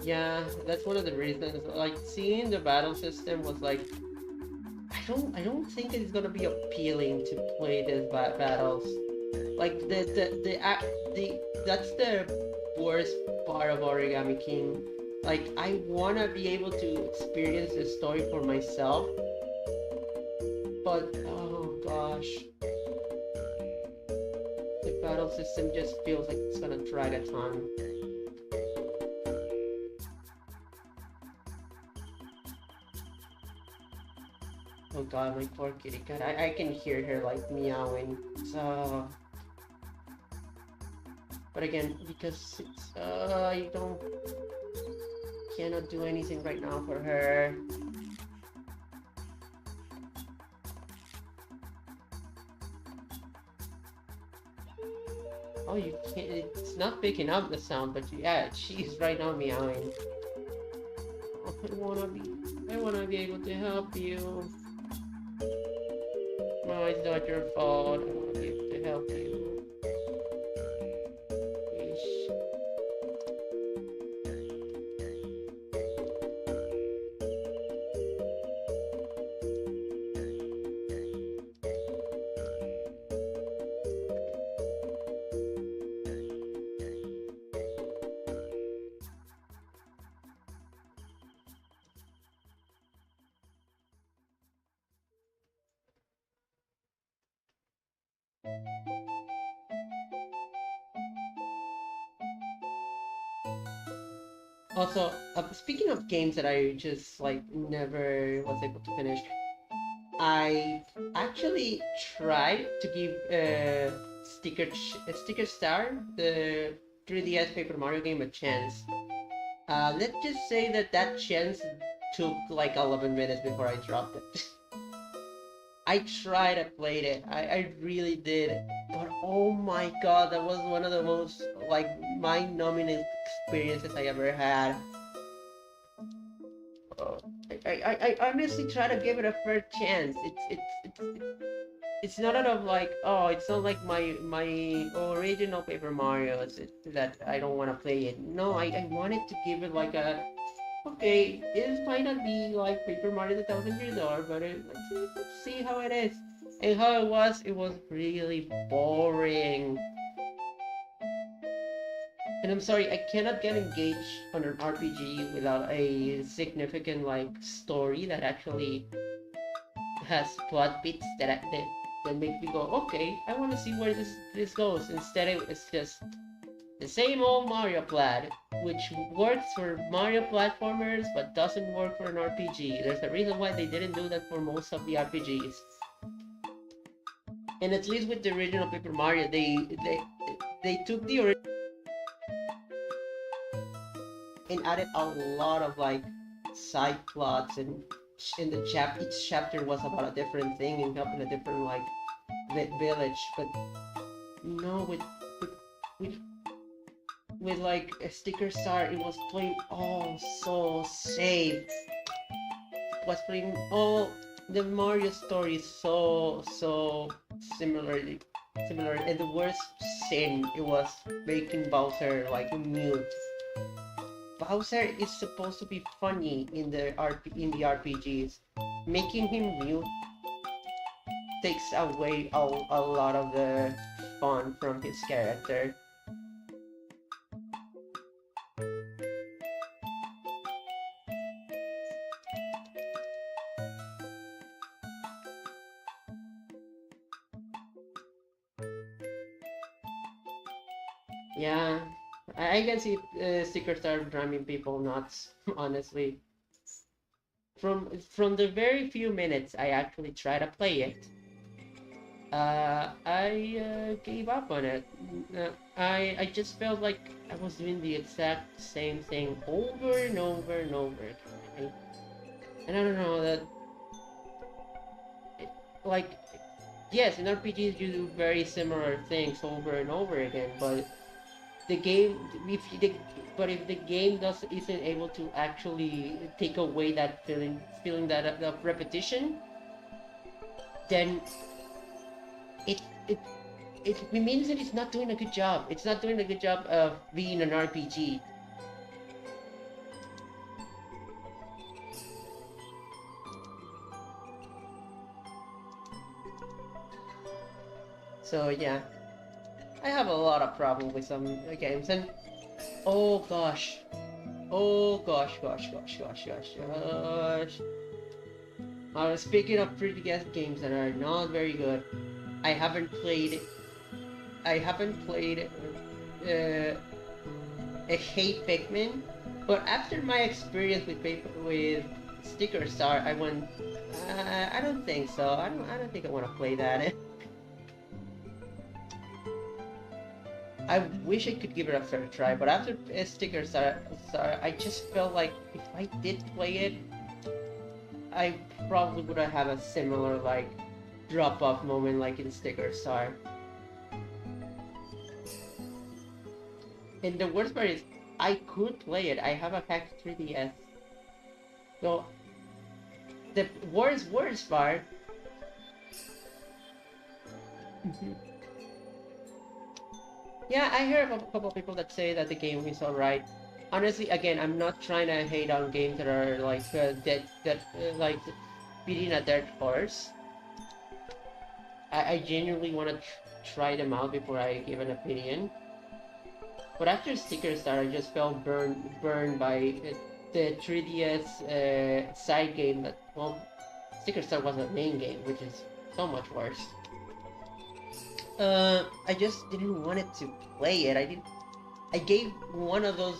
yeah, that's one of the reasons. Like, seeing the battle system was like, I don't think it's gonna be appealing to play these battles. Like the that's the worst part of Origami King. Like, I wanna be able to experience the story for myself, but oh gosh, the battle system just feels like it's gonna drag a ton. Oh god, my poor kitty cat. I can hear her like meowing. So, but again, because it's I cannot do anything right now for her. Oh, you can't. It's not picking up the sound, but yeah, she's right now meowing. Oh, I wanna be able to help you. No, it's not your fault. I want to be able to help you. Yeesh. Also, speaking of games that I just like never was able to finish, I actually tried to give Sticker Star, the 3DS Paper Mario game, a chance. Let's just say that chance took like 11 minutes before I dropped it. I tried, I played it, I really did, but oh my god, that was one of the most like mind-numbing experiences I ever had. Uh, I honestly try to give it a fair chance. It's not out of like, oh, it's not like my original Paper Mario that I don't want to play it. No, I wanted to give it like a, okay, this might not be like Paper Mario the Thousand Year Door, but let's see how it is. And how it was really boring. And I'm sorry, I cannot get engaged on an RPG without a significant like story that actually has plot beats that make me go, okay, I want to see where this goes. Instead, it's just the same old Mario plot, which works for Mario platformers but doesn't work for an RPG. There's a reason why they didn't do that for most of the RPGs. And at least with the original Paper Mario, they took the original and added a lot of like side plots, and in the each chapter was about a different thing and helping a different like village. But no, with with like a Sticker Star, it was playing all so safe. It was playing all the Mario story so similar, and the worst sin, it was making Bowser like mute. Bowser is supposed to be funny in the RPGs. Making him mute takes away a lot of the fun from his character. Yeah, I can see stickers are driving people nuts, honestly. From the very few minutes I actually try to play it, I gave up on it. I just felt like I was doing the exact same thing over and over and over again. And I don't know that, like, yes, in RPGs you do very similar things over and over again, but the game, if the but if the game does isn't able to actually take away that feeling that of repetition, then it it it means that it's not doing a good job. It's not doing a good job of being an RPG. So yeah, I have a lot of problem with some games, and oh gosh, oh gosh. Speaking of pretty guess games that are not very good, I haven't played. I haven't played. I hate Pikmin, but after my experience with Sticker Star, I went. I don't think so. I don't think I want to play that. I wish I could give it a fair try, but after Sticker Star, I just felt like if I did play it, I probably would have had a similar like drop-off moment like in Sticker Star. And the worst part is, I could play it. I have a hacked 3DS. So the worst part. Yeah, I heard of a couple of people that say that the game is alright. Honestly, again, I'm not trying to hate on games that are like like beating a dead horse. I genuinely want to try them out before I give an opinion. But after Sticker Star, I just felt burned by the 3DS side game that, well, Sticker Star was a main game, which is so much worse. I just didn't want it to play it. I gave one of those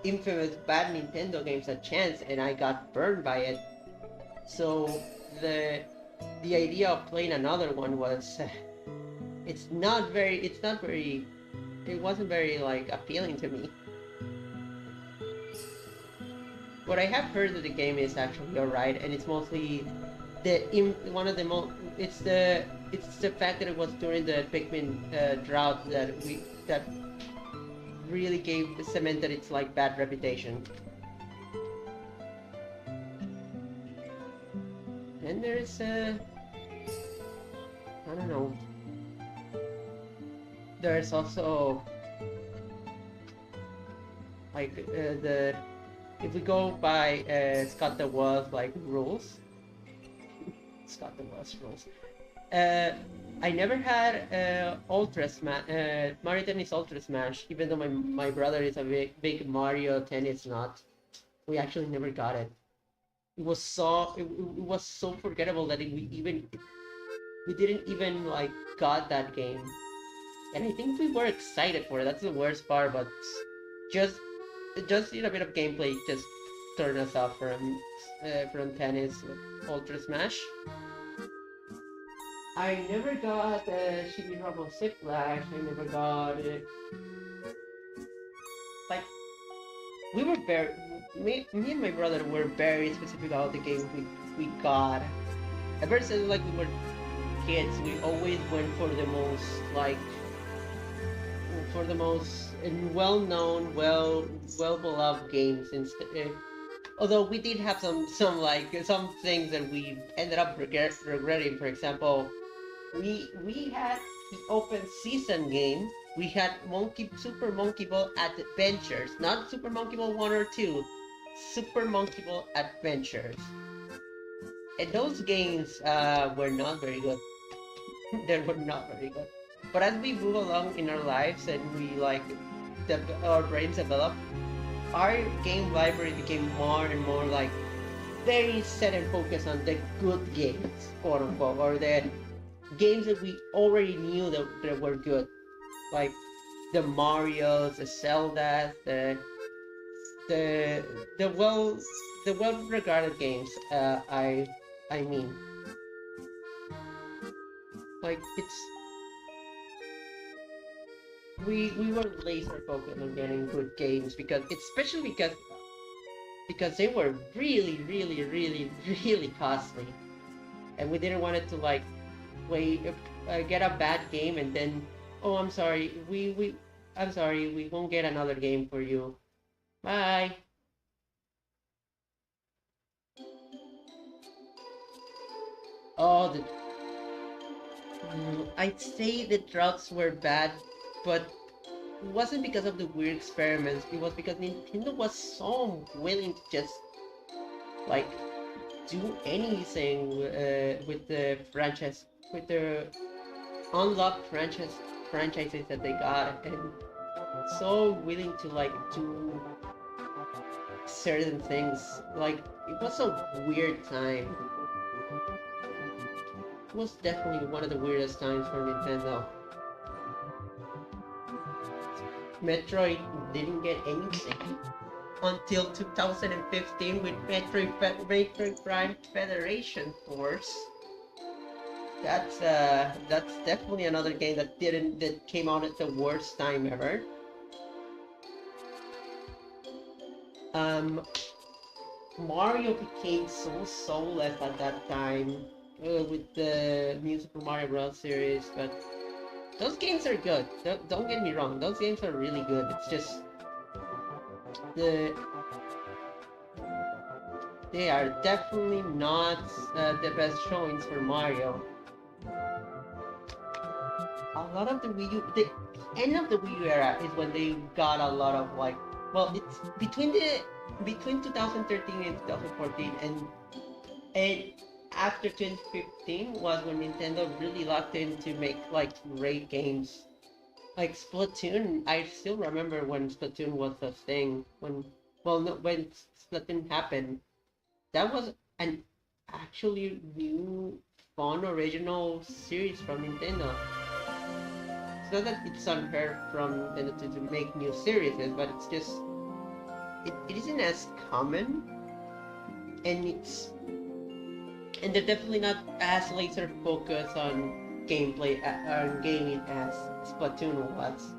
infamous bad Nintendo games a chance, and I got burned by it. So the idea of playing another one was, it wasn't very like appealing to me. What I have heard that the game is actually alright, and it's mostly one of the most. It's the fact that it was during the Pikmin drought that really cemented its like bad reputation. And there's I don't know. There's also like the if we go by Scott the Wolf like rules. Scott the Wolf's rules. I never had Mario Tennis Ultra Smash, even though my brother is a big Mario Tennis nut. We actually never got it. It was so forgettable that we didn't even like got that game, and I think we were excited for it. That's the worst part, but just a bit of gameplay just turned us off from Tennis Ultra Smash. I never got Chibi Rumble Sip Flash. I never got it. Like, we were very. Me and my brother were very specific about the game we got. Ever since like we were kids, we always went for the most like well-known, well beloved games. Instead, although we did have some some things that we ended up regretting. For example, we had the open season game. We had Super Monkey Ball Adventures, not Super Monkey Ball 1 or 2, Super Monkey Ball Adventures. And those games were not very good. They were not very good. But as we move along in our lives and we like our brains develop, our game library became more and more like very set and focused on the good games, quote unquote, or the games that we already knew that were good, like the Mario's, the Zeldas, the the well the well regarded games. I mean, like it's we were laser focused on getting good games because especially because they were really costly, and we didn't want it to like play get a bad game and then oh I'm sorry we won't get another game for you. Bye. Oh, I'd say the drugs were bad, but it wasn't because of the weird experiments. It was because Nintendo was so willing to just like do anything with the franchise, with the unlocked franchises that they got, and so willing to like do certain things. Like it was a weird time. It was definitely one of the weirdest times for Nintendo. Metroid didn't get anything until 2015 with Metroid Prime Federation Force. That's definitely another game that came out at the worst time ever. Um, Mario became so soulless at that time with the New Super Mario Bros. Series, but those games are good. Don't get me wrong, those games are really good. It's just the they are definitely not the best showings for Mario. A lot of the Wii U, the end of the Wii U era is when they got a lot of like, well, it's between 2013 and 2014, and after 2015 was when Nintendo really locked in to make like great games. Like Splatoon, I still remember when Splatoon was a thing. When Splatoon happened, that was an actually new, fun, original series from Nintendo. It's not that it's unfair from Nintendo to make new series, but it's just it isn't as common, and they're definitely not as laser focused on gameplay on gaming as Splatoon was.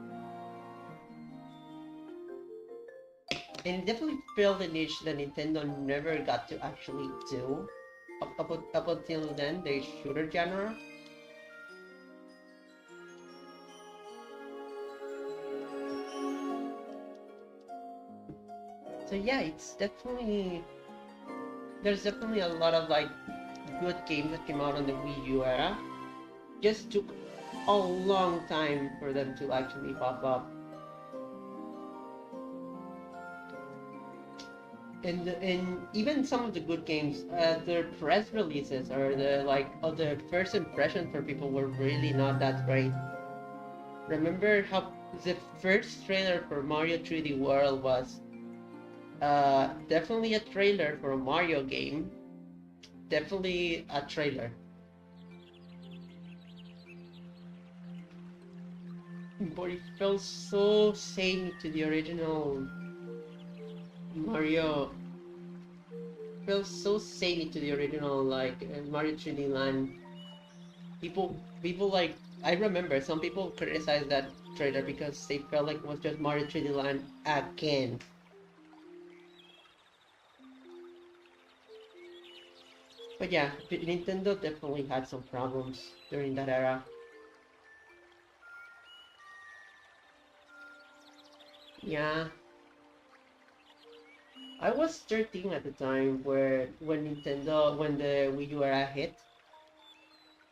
And it definitely filled a niche that Nintendo never got to actually do up until then, the shooter genre. So yeah, there's definitely a lot of like good games that came out on the Wii U era. Just took a long time for them to actually pop up. And even some of the good games, their press releases or the first impressions for people were really not that great. Remember how the first trailer for Mario 3D World was definitely a trailer for a Mario game. Definitely a trailer. But it felt so samey to the original Mario. It felt so samey to the original like Mario 3D Land. People like I remember some people criticized that trailer because they felt like it was just Mario 3D Land again. But yeah, Nintendo definitely had some problems during that era. Yeah, I was 13 at the time when the Wii U era hit.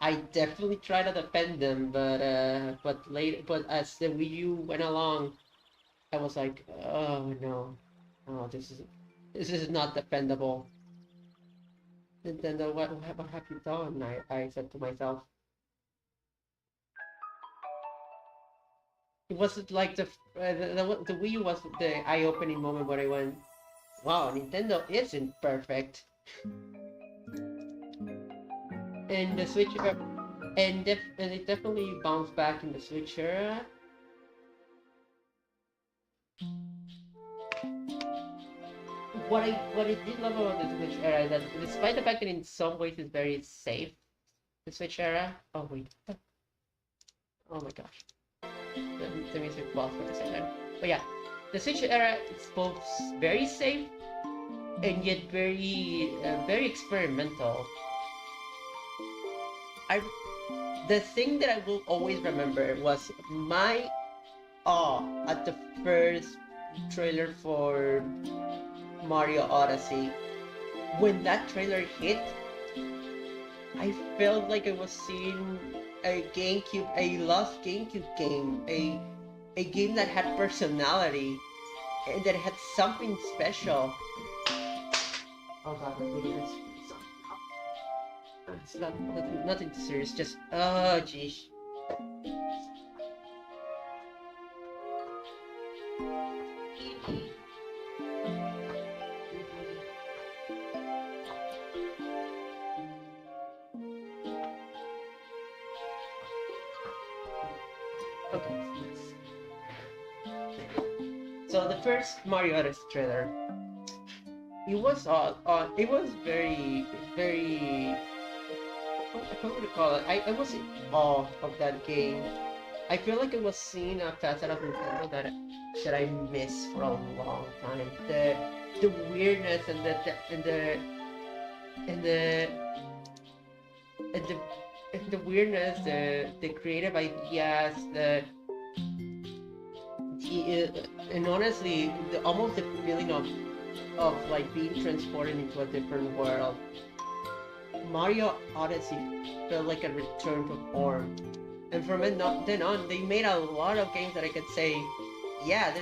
I definitely tried to defend them, but as the Wii U went along, I was like, oh no, oh this is not defendable. Nintendo, what have you done? I said to myself. it was like the Wii U was the eye-opening moment where I went, wow, Nintendo isn't perfect. And the Switch and it definitely bounced back in the Switch era. What I did love about the Switch era is that despite the fact that in some ways it's very safe, the Switch era. Oh wait. Oh my gosh. The music paused for a second. But yeah, the Switch era is both very safe and yet very experimental. The thing that I will always remember was my awe at the first trailer for Mario Odyssey. When that trailer hit, I felt like I was seeing a lost GameCube game, a game that had personality and that had something special. Oh god, I'm really this. It's nothing serious, just oh geez. Okay. So the first Mario Odyssey trailer, it was very how would I call it? I was in awe of that game. I feel like I was seeing a facet of Nintendo that I missed for a long time. The weirdness and and the and the the weirdness, the creative ideas, and honestly, almost the feeling of like being transported into a different world. Mario Odyssey felt like a return to form, and from then on, they made a lot of games that I could say, yeah,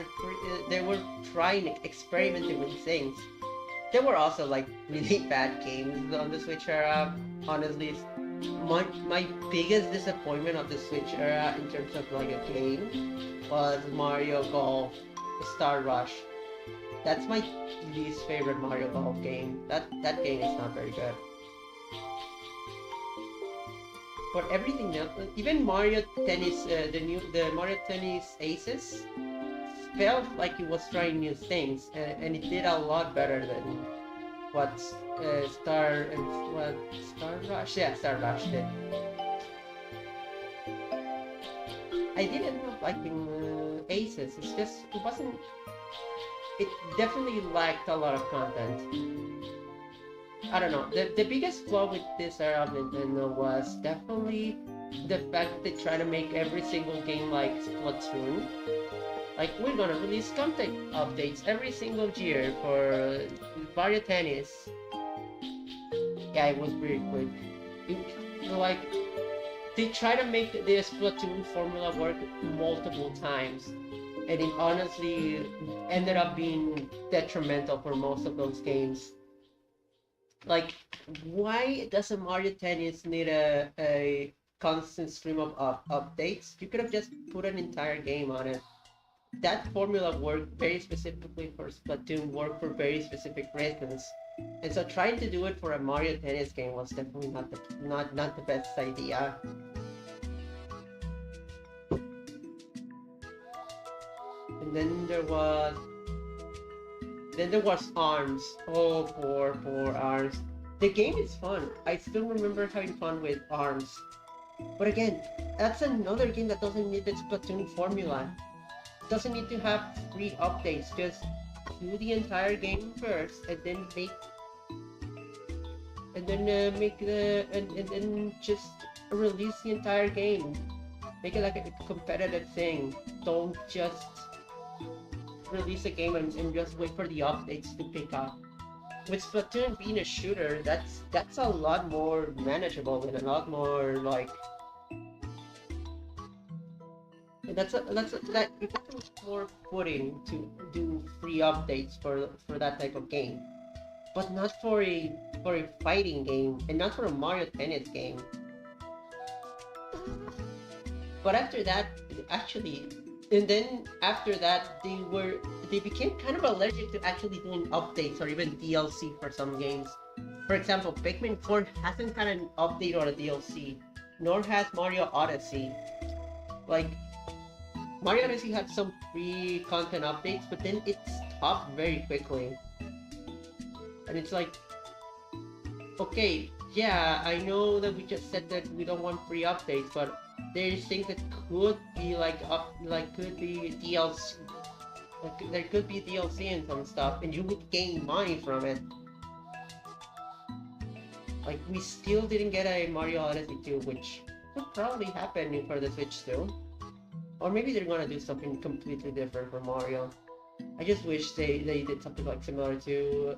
they were trying, experimenting with things. There were also like really bad games on the Switch era. Honestly, my biggest disappointment of the Switch era in terms of like a game was Mario Golf Star Rush. That's my least favorite Mario Golf game. That game is not very good. For everything else, even Mario Tennis, the Mario Tennis Aces, felt like it was trying new things, and it did a lot better than what Star Rush, yeah, Star Rush did. I did end up liking Aces. It's just it wasn't. It definitely lacked a lot of content. I don't know. The biggest flaw with this era of Nintendo was definitely the fact that they try to make every single game like Splatoon. Like, we're gonna release content updates every single year for Mario Tennis. Yeah, it was pretty quick. Like, they try to make the Splatoon formula work multiple times, and it honestly ended up being detrimental for most of those games. Like, why doesn't Mario Tennis need a constant stream of updates? You could have just put an entire game on it. That formula worked very specifically for Splatoon, worked for very specific reasons. And so trying to do it for a Mario Tennis game was definitely not the best idea. And then there was Arms. Oh, poor Arms. The game is fun. I still remember having fun with Arms. But again, that's another game that doesn't need the Splatoon formula. It doesn't need to have free updates. Just do the entire game first, and then just release the entire game. Make it like a competitive thing. Don't just release a game and just wait for the updates to pick up. With Splatoon being a shooter, that's a lot more manageable and a lot more like. That it gives more footing to do free updates for that type of game, but not for a fighting game, and not for a Mario Tennis game. But after that, actually, And then after that, they became kind of allergic to actually doing updates or even DLC for some games. For example, Pikmin 4 hasn't had an update or a DLC, nor has Mario Odyssey. Like, Mario Odyssey had some free content updates, but then it stopped very quickly. And it's like, okay, yeah, I know that we just said that we don't want free updates, but there's things that could be could be DLC. Like, there could be DLC and some stuff, and you would gain money from it. Like, we still didn't get a Mario Odyssey 2, which could probably happen for the Switch too. Or maybe they're gonna do something completely different for Mario. I just wish they did something like similar to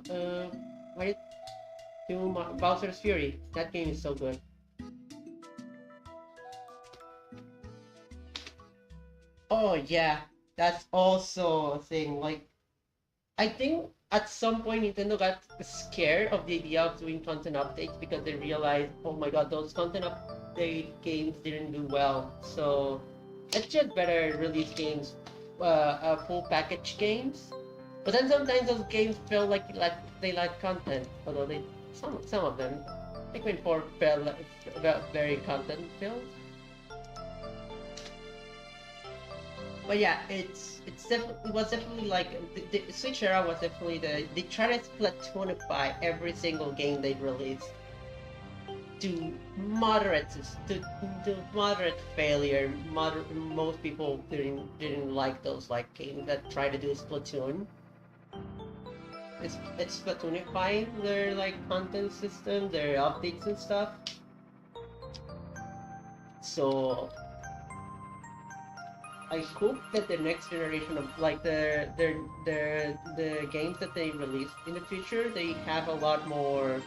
Mario Bowser's Fury. That game is so good. Oh yeah, that's also a thing. Like, I think at some point Nintendo got scared of the idea of doing content updates because they realized, oh my god, those content update games didn't do well. So let's just better release games, full package games. But then sometimes those games feel like they lack content, although they some of them. Pikmin 4 felt very content filled. But yeah, it was definitely like the Switch era was definitely they tried to Splatoonify every single game they released to moderate to moderate failure. Most people didn't like those like games that try to do Splatoon. It's Splatoonifying their like content system, their updates and stuff. So I hope that the next generation of like the games that they release in the future, they have a lot more.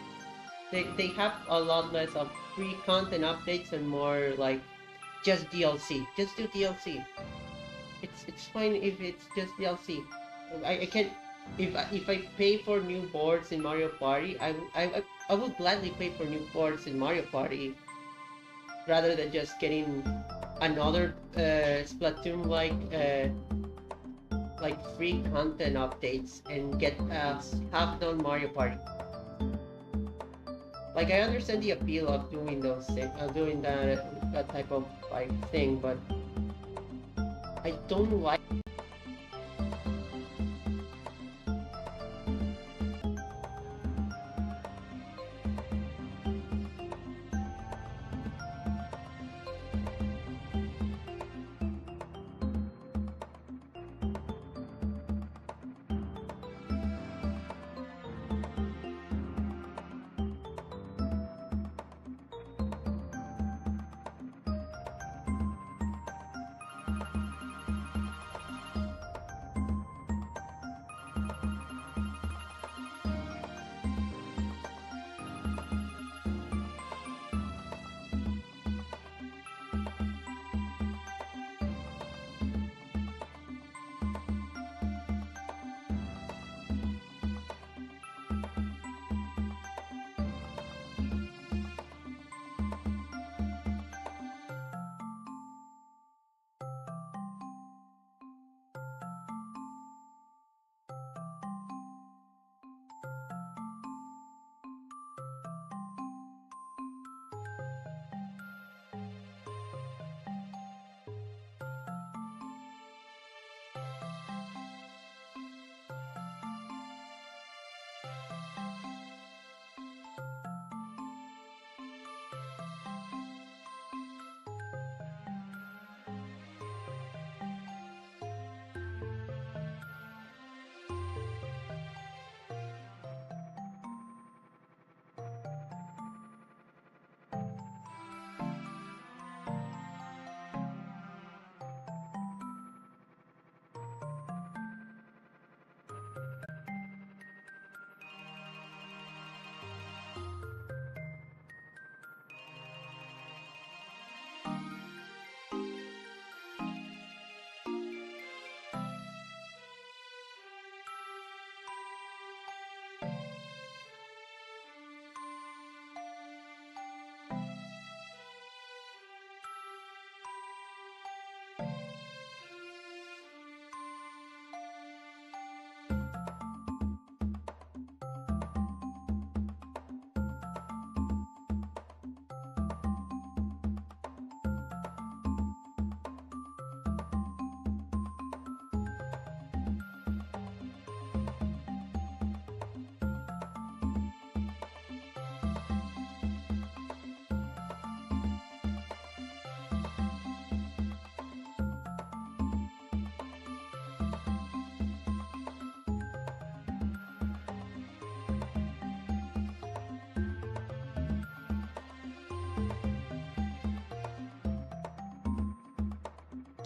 They have a lot less of free content updates and more like just DLC. Just do DLC. It's fine if it's just DLC. I can if I pay for new boards in Mario Party, I would gladly pay for new boards in Mario Party rather than just getting another Splatoon like free content updates and get half done Mario Party. Like, I understand the appeal of doing those things, doing that type of like thing, but I don't like.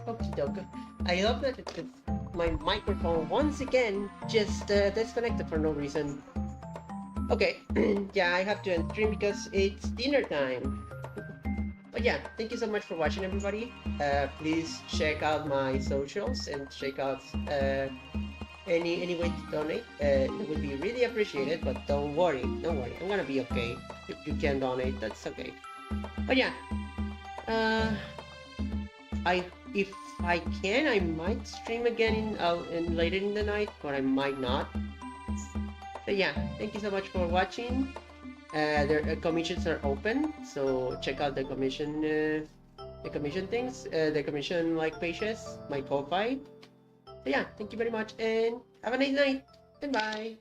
Okie doke. I love that my microphone once again just disconnected for no reason. Okay, yeah, I have to end stream because it's dinner time. But yeah, thank you so much for watching, everybody. Please check out my socials and check out any way to donate. It would be really appreciated. But don't worry, I'm gonna be okay. If you can donate, that's okay. But yeah, uh, I if I can, I might stream again in later in the night, but I might not. So yeah, thank you so much for watching. Their commissions are open, so check out the commission things, the commission like pages, my Ko-Fi. So yeah, thank you very much, and have a nice night. Goodbye.